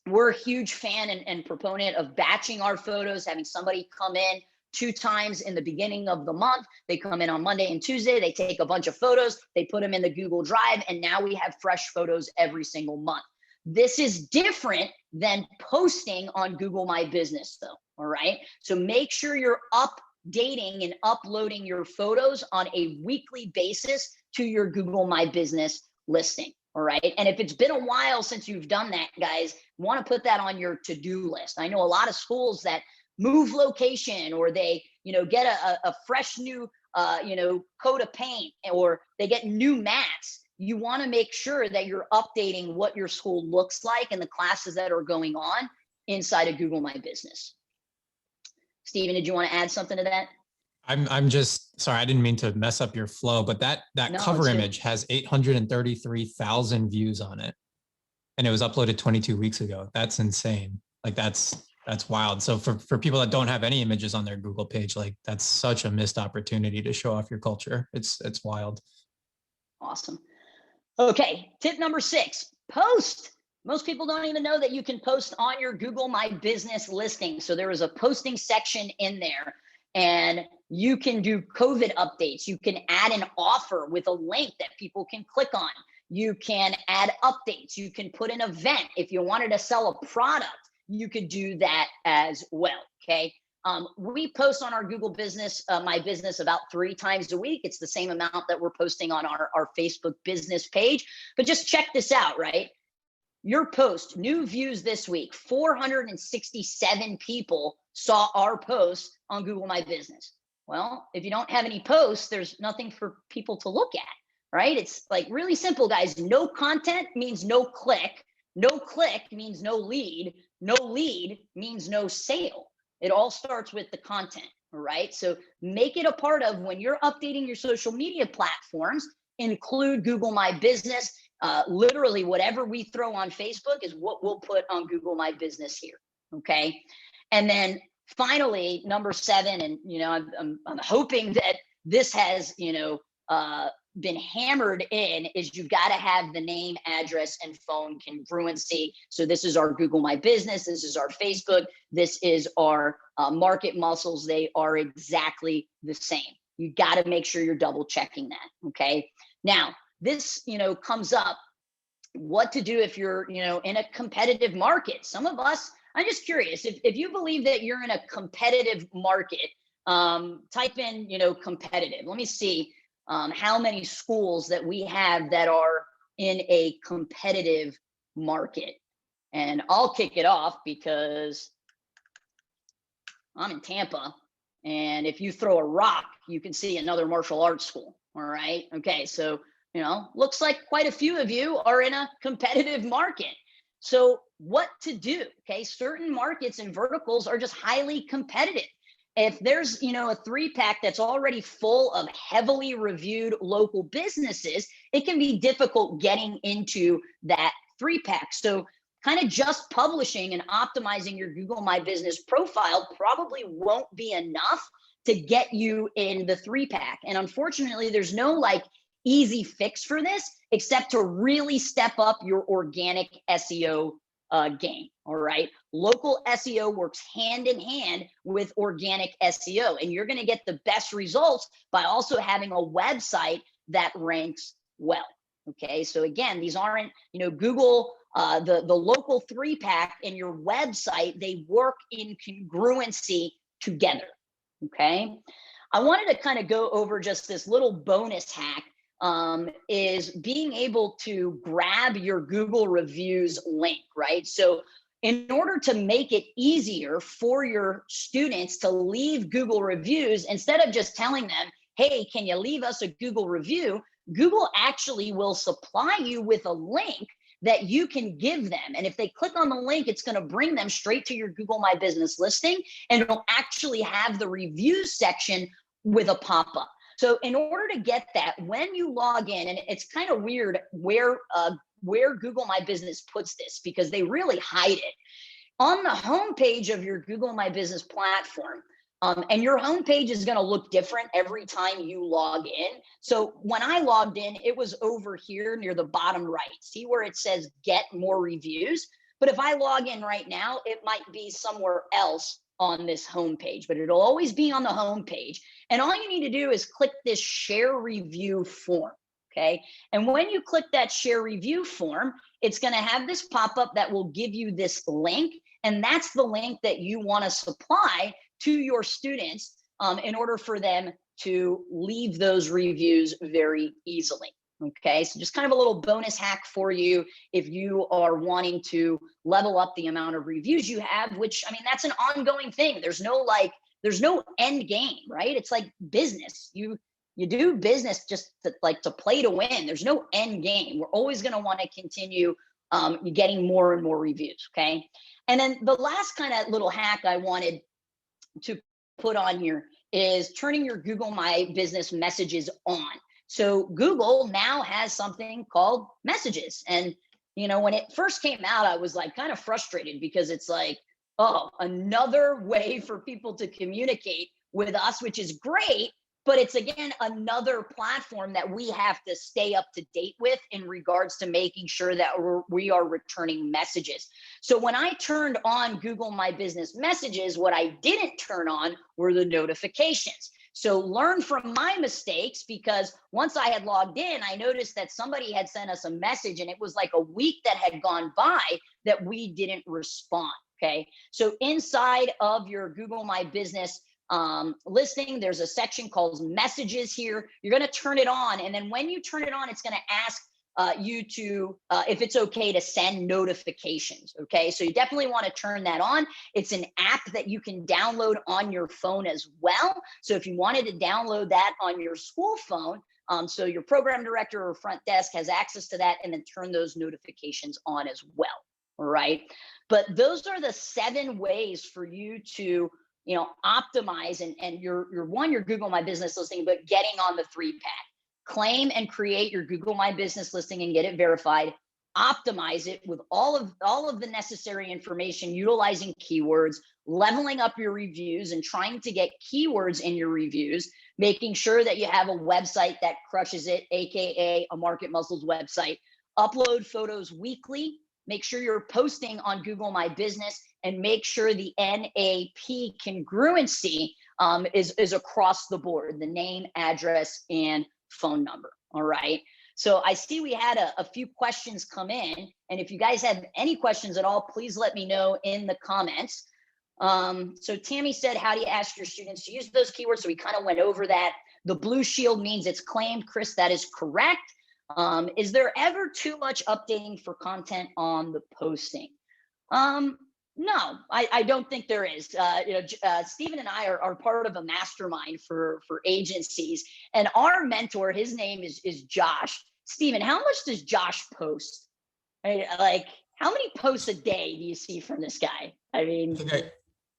we're a huge fan and proponent of batching our photos, having somebody come in 2 times in the beginning of the month. They come in on Monday and Tuesday, they take a bunch of photos, they put them in the Google Drive, and now we have fresh photos every single month. This is different than posting on Google My Business though, all right? So make sure you're updating and uploading your photos on a weekly basis to your Google My Business listing, all right? And if it's been a while since you've done that, guys, you wanna put that on your to-do list. I know a lot of schools that move location, or they, you know, get a fresh new, you know, coat of paint, or they get new mats. You want to make sure that you're updating what your school looks like and the classes that are going on inside of Google My Business. Steven, did you want to add something to that? I'm just sorry, I didn't mean to mess up your flow, but that cover image has 833,000 views on it, and it was uploaded 22 weeks ago. That's insane. Like that's wild. So for people that don't have any images on their Google page, like that's such a missed opportunity to show off your culture. It's wild. Awesome. Okay, tip number 6, post. Most people don't even know that you can post on your Google My Business listing. So there is a posting section in there, and you can do COVID updates. You can add an offer with a link that people can click on. You can add updates. You can put an event. If you wanted to sell a product, you could do that as well. Okay. We post on our Google Business, My Business, about 3 times a week. It's the same amount that we're posting on our Facebook business page. But just check this out, right? Your post, new views this week, 467 people saw our post on Google My Business. Well, if you don't have any posts, there's nothing for people to look at, right? It's like really simple, guys. No content means no click. No click means no lead. No lead means no sale. It all starts with the content, all right? So make it a part of when you're updating your social media platforms, include Google My Business. Literally whatever we throw on Facebook is what we'll put on Google My Business here, okay? And then finally, number 7, and I'm hoping that this has been hammered in, is you've got to have the name, address, and phone congruency. So this is our Google My Business, this is our Facebook, this is our market muscles. They are exactly the same. You got to make sure you're double checking that, okay? Now, this comes up, what to do if you're in a competitive market. Some of us, I'm just curious, if you believe that you're in a competitive market, type in competitive. Let me see how many schools that we have that are in a competitive market. And I'll kick it off because I'm in Tampa, and if you throw a rock, you can see another martial arts school. All right. Okay. So looks like quite a few of you are in a competitive market. So what to do? Okay, certain markets and verticals are just highly competitive. If there's a 3-pack that's already full of heavily reviewed local businesses, it can be difficult getting into that 3-pack. So kind of just publishing and optimizing your Google My Business profile probably won't be enough to get you in the 3-pack. And unfortunately, there's no easy fix for this except to really step up your organic SEO game. All right. Local SEO works hand in hand with organic SEO, and you're going to get the best results by also having a website that ranks well. Okay. So again, these aren't, Google, the local 3-pack and your website, they work in congruency together. Okay. I wanted to kind of go over just this little bonus hack. Is being able to grab your Google reviews link, right? So in order to make it easier for your students to leave Google reviews, instead of just telling them, hey, can you leave us a Google review? Google actually will supply you with a link that you can give them. And if they click on the link, it's going to bring them straight to your Google My Business listing, and it'll actually have the reviews section with a pop-up. So in order to get that, when you log in, and it's kind of weird where Google My Business puts this, because they really hide it. On the homepage of your Google My Business platform, and your homepage is going to look different every time you log in. So when I logged in, it was over here near the bottom right. See where it says get more reviews? But if I log in right now, it might be somewhere else on this homepage, but it'll always be on the homepage. And all you need to do is click this share review form. Okay. And when you click that share review form, it's going to have this pop-up that will give you this link. And that's the link that you want to supply to your students in order for them to leave those reviews very easily. Okay, so just kind of a little bonus hack for you if you are wanting to level up the amount of reviews you have, which, I mean, that's an ongoing thing. There's no end game, right? It's like business. You do business just to play to win. There's no end game. We're always going to want to continue getting more and more reviews. Okay, and then the last kind of little hack I wanted to put on here is turning your Google My Business messages on. So Google now has something called messages. And, when it first came out, I was kind of frustrated because it's oh, another way for people to communicate with us, which is great. But it's, again, another platform that we have to stay up to date with in regards to making sure that we are returning messages. So when I turned on Google My Business messages, what I didn't turn on were the notifications. So learn from my mistakes, because once I had logged in, I noticed that somebody had sent us a message, and it was like a week that had gone by that we didn't respond. Okay, so inside of your Google My Business listing, there's a section called messages here. You're going to turn it on, and then when you turn it on, it's going to ask you to if it's okay to send notifications. Okay, so you definitely want to turn that on. It's an app that you can download on your phone as well. So if you wanted to download that on your school phone, so your program director or front desk has access to that, and then turn those notifications on as well. All right, but those are the 7 ways for you to optimize and your Google My Business listing, but getting on the 3-pack. Claim and create your Google My Business listing and get it verified. Optimize it with all of the necessary information, utilizing keywords, leveling up your reviews and trying to get keywords in your reviews, making sure that you have a website that crushes it, aka a Market Muscles website. Upload photos weekly. Make sure you're posting on Google My Business, and make sure the NAP congruency is across the board, the name, address, and phone number. All right. So I see we had a few questions come in, and if you guys have any questions at all, please let me know in the comments. So Tammy said, how do you ask your students to use those keywords? So we kind of went over that. The blue shield means it's claimed. Chris, that is correct. Is there ever too much updating for content on the posting? No, I don't think there is. Stephen and I are part of a mastermind for agencies, and our mentor, his name is Josh. Stephen, how much does Josh post? Right? Like, how many posts a day do you see from this guy? I mean,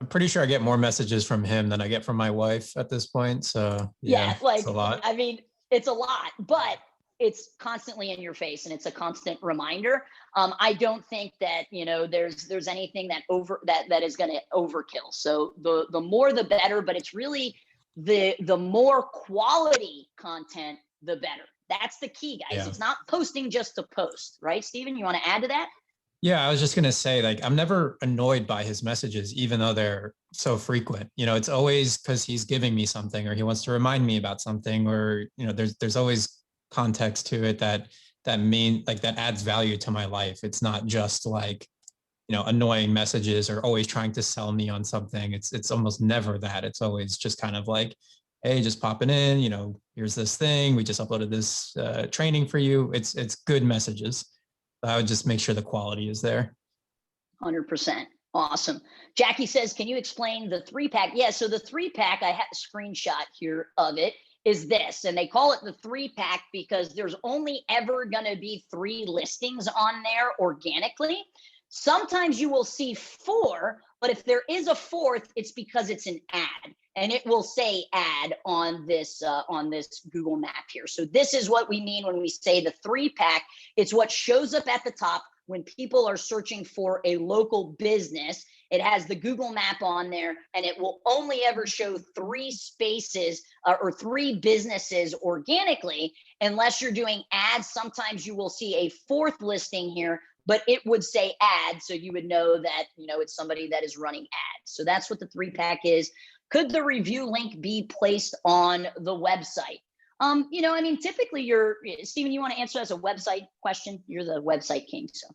I'm pretty sure I get more messages from him than I get from my wife at this point. So yeah, like, it's a lot. I mean, it's a lot, but it's constantly in your face and it's a constant reminder. I don't think that, there's anything that is going to overkill. So the more the better, but it's really the more quality content, the better. That's the key, guys. Yeah. It's not posting just to post, right? Stephen, you want to add to that? Yeah, I was just going to say, like, I'm never annoyed by his messages, even though they're so frequent. It's always because he's giving me something, or he wants to remind me about something, or, there's always context to it that adds value to my life. It's not just like, annoying messages or always trying to sell me on something. It's almost never that. It's always just kind of like, hey, just popping in, here's this thing. We just uploaded this training for you. It's good messages. I would just make sure the quality is there. 100%. Awesome. Jackie says, can you explain the 3-pack? Yeah, so the 3-pack, I have a screenshot here of it, is this, and they call it the 3-pack because there's only ever going to be 3 listings on there organically. Sometimes you will see 4, but if there is a 4th, it's because it's an ad, and it will say ad on this Google map here. So this is what we mean when we say the 3-pack. It's what shows up at the top when people are searching for a local business. It has the Google map on there, and it will only ever show 3 spaces or 3 businesses organically, unless you're doing ads. Sometimes you will see a 4th listing here, but it would say ad, so you would know that it's somebody that is running ads. So that's what the 3-pack is. Could the review link be placed on the website? Typically Stephen, you want to answer as a website question? You're the website king, so.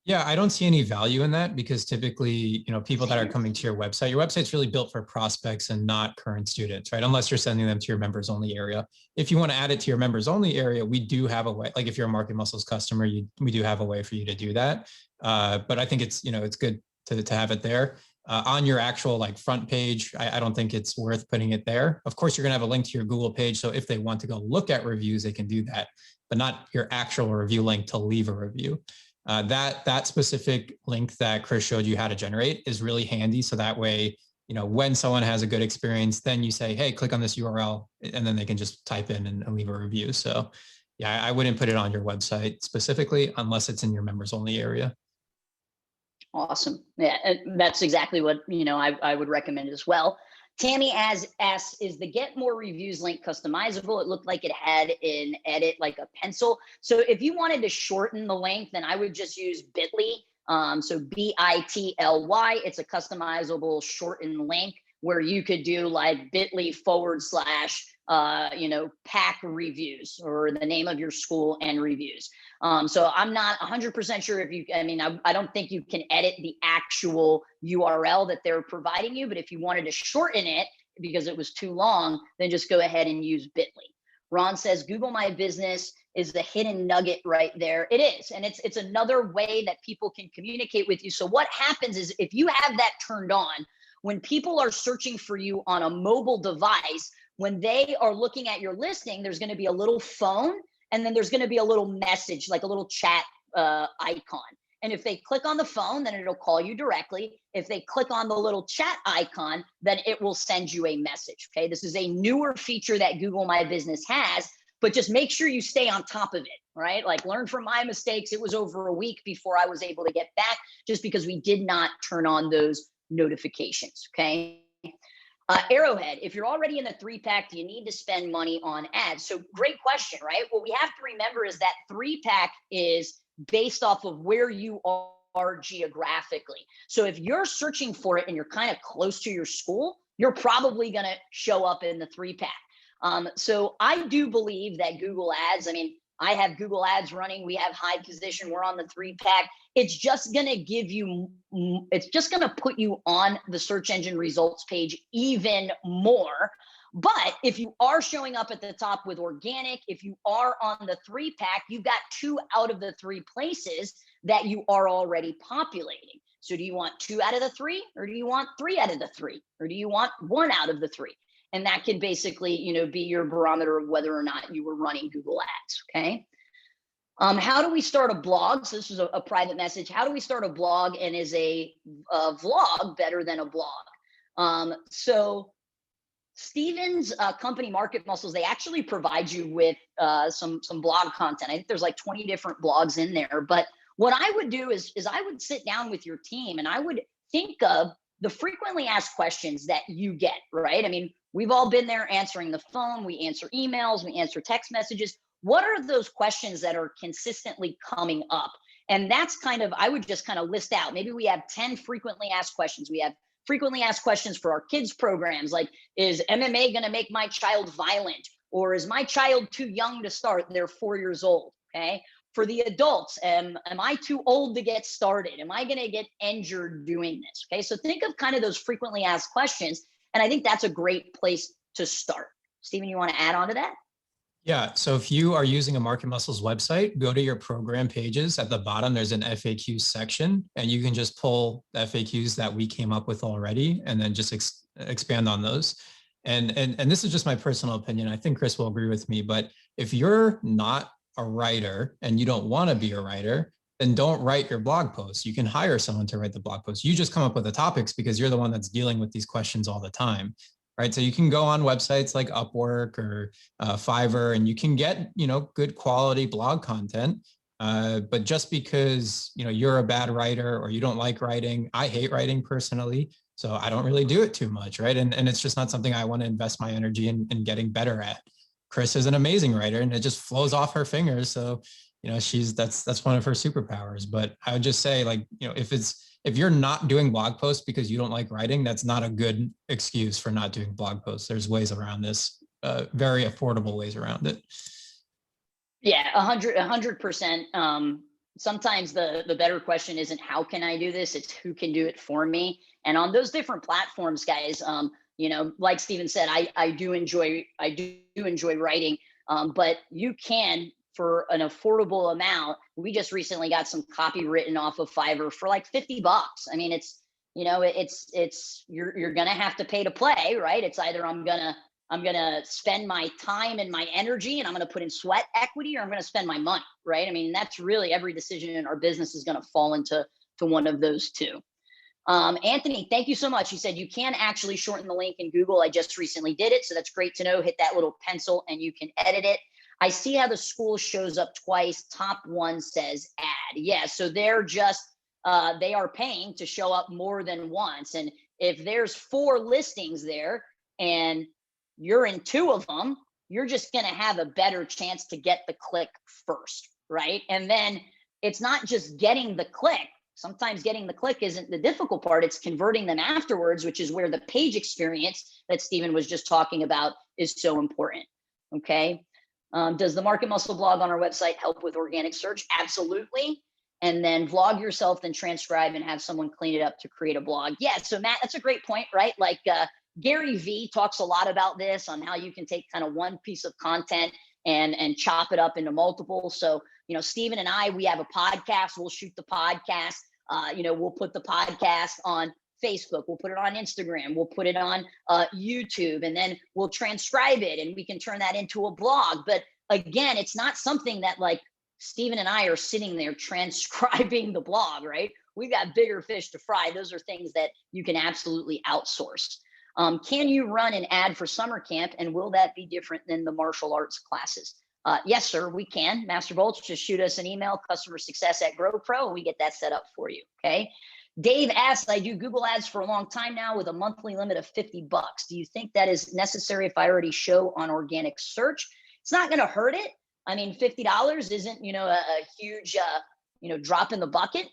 Yeah, I don't see any value in that because typically, people that are coming to your website's really built for prospects and not current students, right? Unless you're sending them to your members only area. If you want to add it to your members only area, we do have a way, like if you're a Market Muscles customer, we do have a way for you to do that. But I think it's good to have it there. On your actual front page, I don't think it's worth putting it there. Of course, you're gonna have a link to your Google page. So if they want to go look at reviews, they can do that, but not your actual review link to leave a review. That specific link that Chris showed you how to generate is really handy. So that way, when someone has a good experience, then you say, hey, click on this URL, and then they can just type in and leave a review. So yeah, I wouldn't put it on your website specifically unless it's in your members only area. Awesome. Yeah, that's exactly what, I would recommend as well. Tammy asks, is the get more reviews link customizable? It looked like it had an edit, like a pencil. So if you wanted to shorten the link, then I would just use Bitly. So BITLY, it's a customizable shortened link. where you could do like bit.ly/, pack reviews, or the name of your school and reviews. So I'm not 100% sure if you, I don't think you can edit the actual URL that they're providing you, but if you wanted to shorten it because it was too long, then just go ahead and use bit.ly. Ron says, Google My Business is the hidden nugget right there. It is, and it's another way that people can communicate with you. So what happens is, if you have that turned on, when people are searching for you on a mobile device, when they are looking at your listing, there's going to be a little phone, and then there's going to be a little message, like a little chat icon. And if they click on the phone, then it'll call you directly. If they click on the little chat icon, then it will send you a message. Okay, this is a newer feature that Google My Business has, but just make sure you stay on top of it, right? Like, learn from my mistakes. It was over a week before I was able to get back, just because we did not turn on those notifications. Okay. Arrowhead, if you're already in the 3-pack, do you need to spend money on ads? So great question, right? What we have to remember is that 3-pack is based off of where you are geographically. So if you're searching for it and you're kind of close to your school, you're probably going to show up in the 3-pack. So I do believe that Google Ads, I have Google Ads running. We have high position. We're on the 3-pack. It's just going to give you, it's just going to put you on the search engine results page even more. But if you are showing up at the top with organic, if you are on the 3-pack, you've got 2 out of the 3 places that you are already populating. So do you want 2 out of the 3, or do you want 3 out of the 3, or do you want 1 out of the 3? And that can basically, be your barometer of whether or not you were running Google Ads. Okay. How do we start a blog? So this is a private message. How do we start a blog, and is a vlog better than a blog? So Steven's company, Market Muscles, they actually provide you with some blog content. I think there's like 20 different blogs in there. But what I would do is I would sit down with your team, and I would think of the frequently asked questions that you get, right? We've all been there answering the phone. We answer emails. We answer text messages. What are those questions that are consistently coming up? And that's I would just kind of list out. Maybe we have 10 frequently asked questions. We have frequently asked questions for our kids programs, like, is MMA going to make my child violent? Or is my child too young to start? They're 4 years old. Okay. For the adults, am I too old to get started? Am I going to get injured doing this? Okay. So think of kind of those frequently asked questions. And I think that's a great place to start. Stephen, you want to add on to that? Yeah, so if you are using a Market Muscles website, go to your program pages. At the bottom, there's an FAQ section, and you can just pull FAQs that we came up with already, and then just expand on those. And this is just my personal opinion. I think Cris will agree with me, but if you're not a writer and you don't want to be a writer, then don't write your blog posts. You can hire someone to write the blog posts. You just come up with the topics because you're the one that's dealing with these questions all the time. Right. So you can go on websites like Upwork or Fiverr, and you can get, good quality blog content. But just because, you're a bad writer or you don't like writing, I hate writing personally, so I don't really do it too much. Right. And it's just not something I want to invest my energy in getting better at. Cris is an amazing writer, and it just flows off her fingers. So, that's one of her superpowers. But I would just say, if you're not doing blog posts because you don't like writing, that's not a good excuse for not doing blog posts. There's ways around this, very affordable ways around it. Yeah, 100%. Sometimes the better question isn't how can I do this? It's who can do it for me. And on those different platforms, guys, like Stephen said, I do enjoy writing, but you can, for an affordable amount. We just recently got some copy written off of Fiverr for like $50. You're going to have to pay to play, right? It's either I'm going to spend my time and my energy, and I'm going to put in sweat equity, or I'm going to spend my money, right? That's really every decision in our business is going to fall into one of those two. Anthony, thank you so much. He said you can actually shorten the link in Google. I just recently did it, so that's great to know. Hit that little pencil and you can edit it. I see how the school shows up twice. Top one says add. Yeah, so they're just, they are paying to show up more than once. And if there's 4 listings there and you're in 2 of them, you're just going to have a better chance to get the click first, right? And then it's not just getting the click. sometimes getting the click isn't the difficult part. It's converting them afterwards, which is where the page experience that Stephen was just talking about is so important. Okay. Does the Market Muscle blog on our website help with organic search? Absolutely. And then vlog yourself, then transcribe and have someone clean it up to create a blog. Yeah. So Matt, that's a great point, right? Like Gary V talks a lot about this on how you can take kind of one piece of content and chop it up into multiple. So, you know, Stephen and I, we have a podcast. We'll shoot the podcast. You know, we'll put the podcast on Facebook. We'll put it on Instagram. We'll put it on YouTube, and then we'll transcribe it and we can turn that into a blog. But again, it's not something that like Stephen and I are sitting there transcribing the blog, right? We've got bigger fish to fry. Those are things that you can absolutely outsource. Can you run an ad for summer camp, and will that be different than the martial arts classes? Yes, sir, we can. Master Bolts, just shoot us an email, customersuccess@GrowPro, and we get that set up for you, okay? Dave asks, I do Google ads for a long time now with a monthly limit of $50. Do you think that is necessary if I already show on organic search? It's not gonna hurt it. I mean, $50 isn't, you know, a huge, you know, drop in the bucket.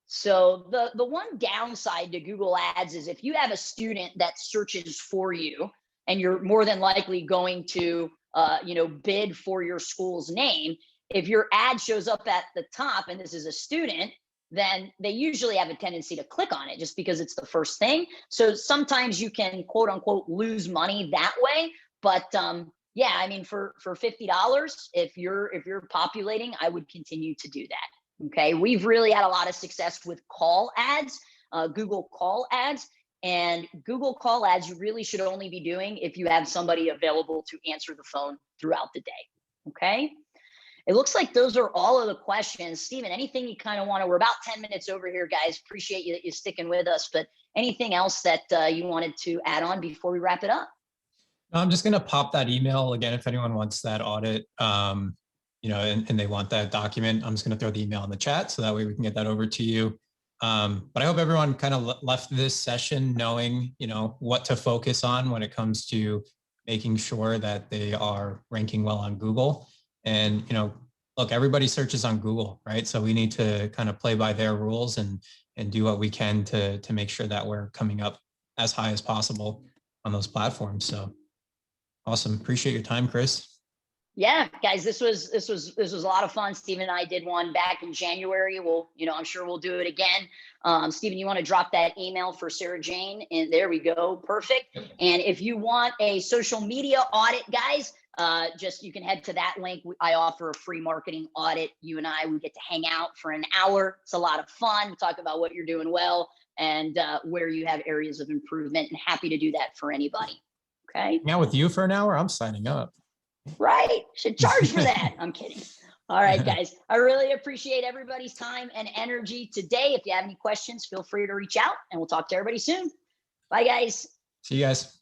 So the one downside to Google ads is if you have a student that searches for you and you're more than likely going to, you know, bid for your school's name, if your ad shows up at the top and this is a student, then they usually have a tendency to click on it just because it's the first thing. So sometimes you can quote unquote lose money that way. But yeah, I mean, for $50, if you're populating, I would continue to do that. Okay, we've really had a lot of success with call ads, Google call ads, and Google call ads you really should only be doing if you have somebody available to answer the phone throughout the day. Okay, it looks like those are all of the questions. Stephen, anything you kind of want to, we're about 10 minutes over here, guys. Appreciate you sticking with us, but anything else that you wanted to add on before we wrap it up? No, I'm just going to pop that email again if anyone wants that audit. You know, and they want that document, I'm just going to throw the email in the chat so that way we can get that over to you. But I hope everyone kind of left this session knowing, you know, what to focus on when it comes to making sure that they are ranking well on Google. And, you know, look, everybody searches on Google, right? So we need to kind of play by their rules and do what we can to make sure that we're coming up as high as possible on those platforms. So awesome. Appreciate your time, Cris. Yeah, guys, this was a lot of fun. Stephen and I did one back in January. We'll, you know, I'm sure we'll do it again. Stephen, you want to drop that email for Sarah Jane? And there we go. Perfect. And if you want a social media audit, guys, just you can head to that link. I offer a free marketing audit. You and I, we get to hang out for an hour. It's a lot of fun. We talk about what you're doing well and where you have areas of improvement, and happy to do that for anybody. Okay. Hang out with you for an hour? I'm signing up. Right? Should charge for that. I'm kidding. All right, guys. I really appreciate everybody's time and energy today. If you have any questions, feel free to reach out and we'll talk to everybody soon. Bye, guys. See you guys.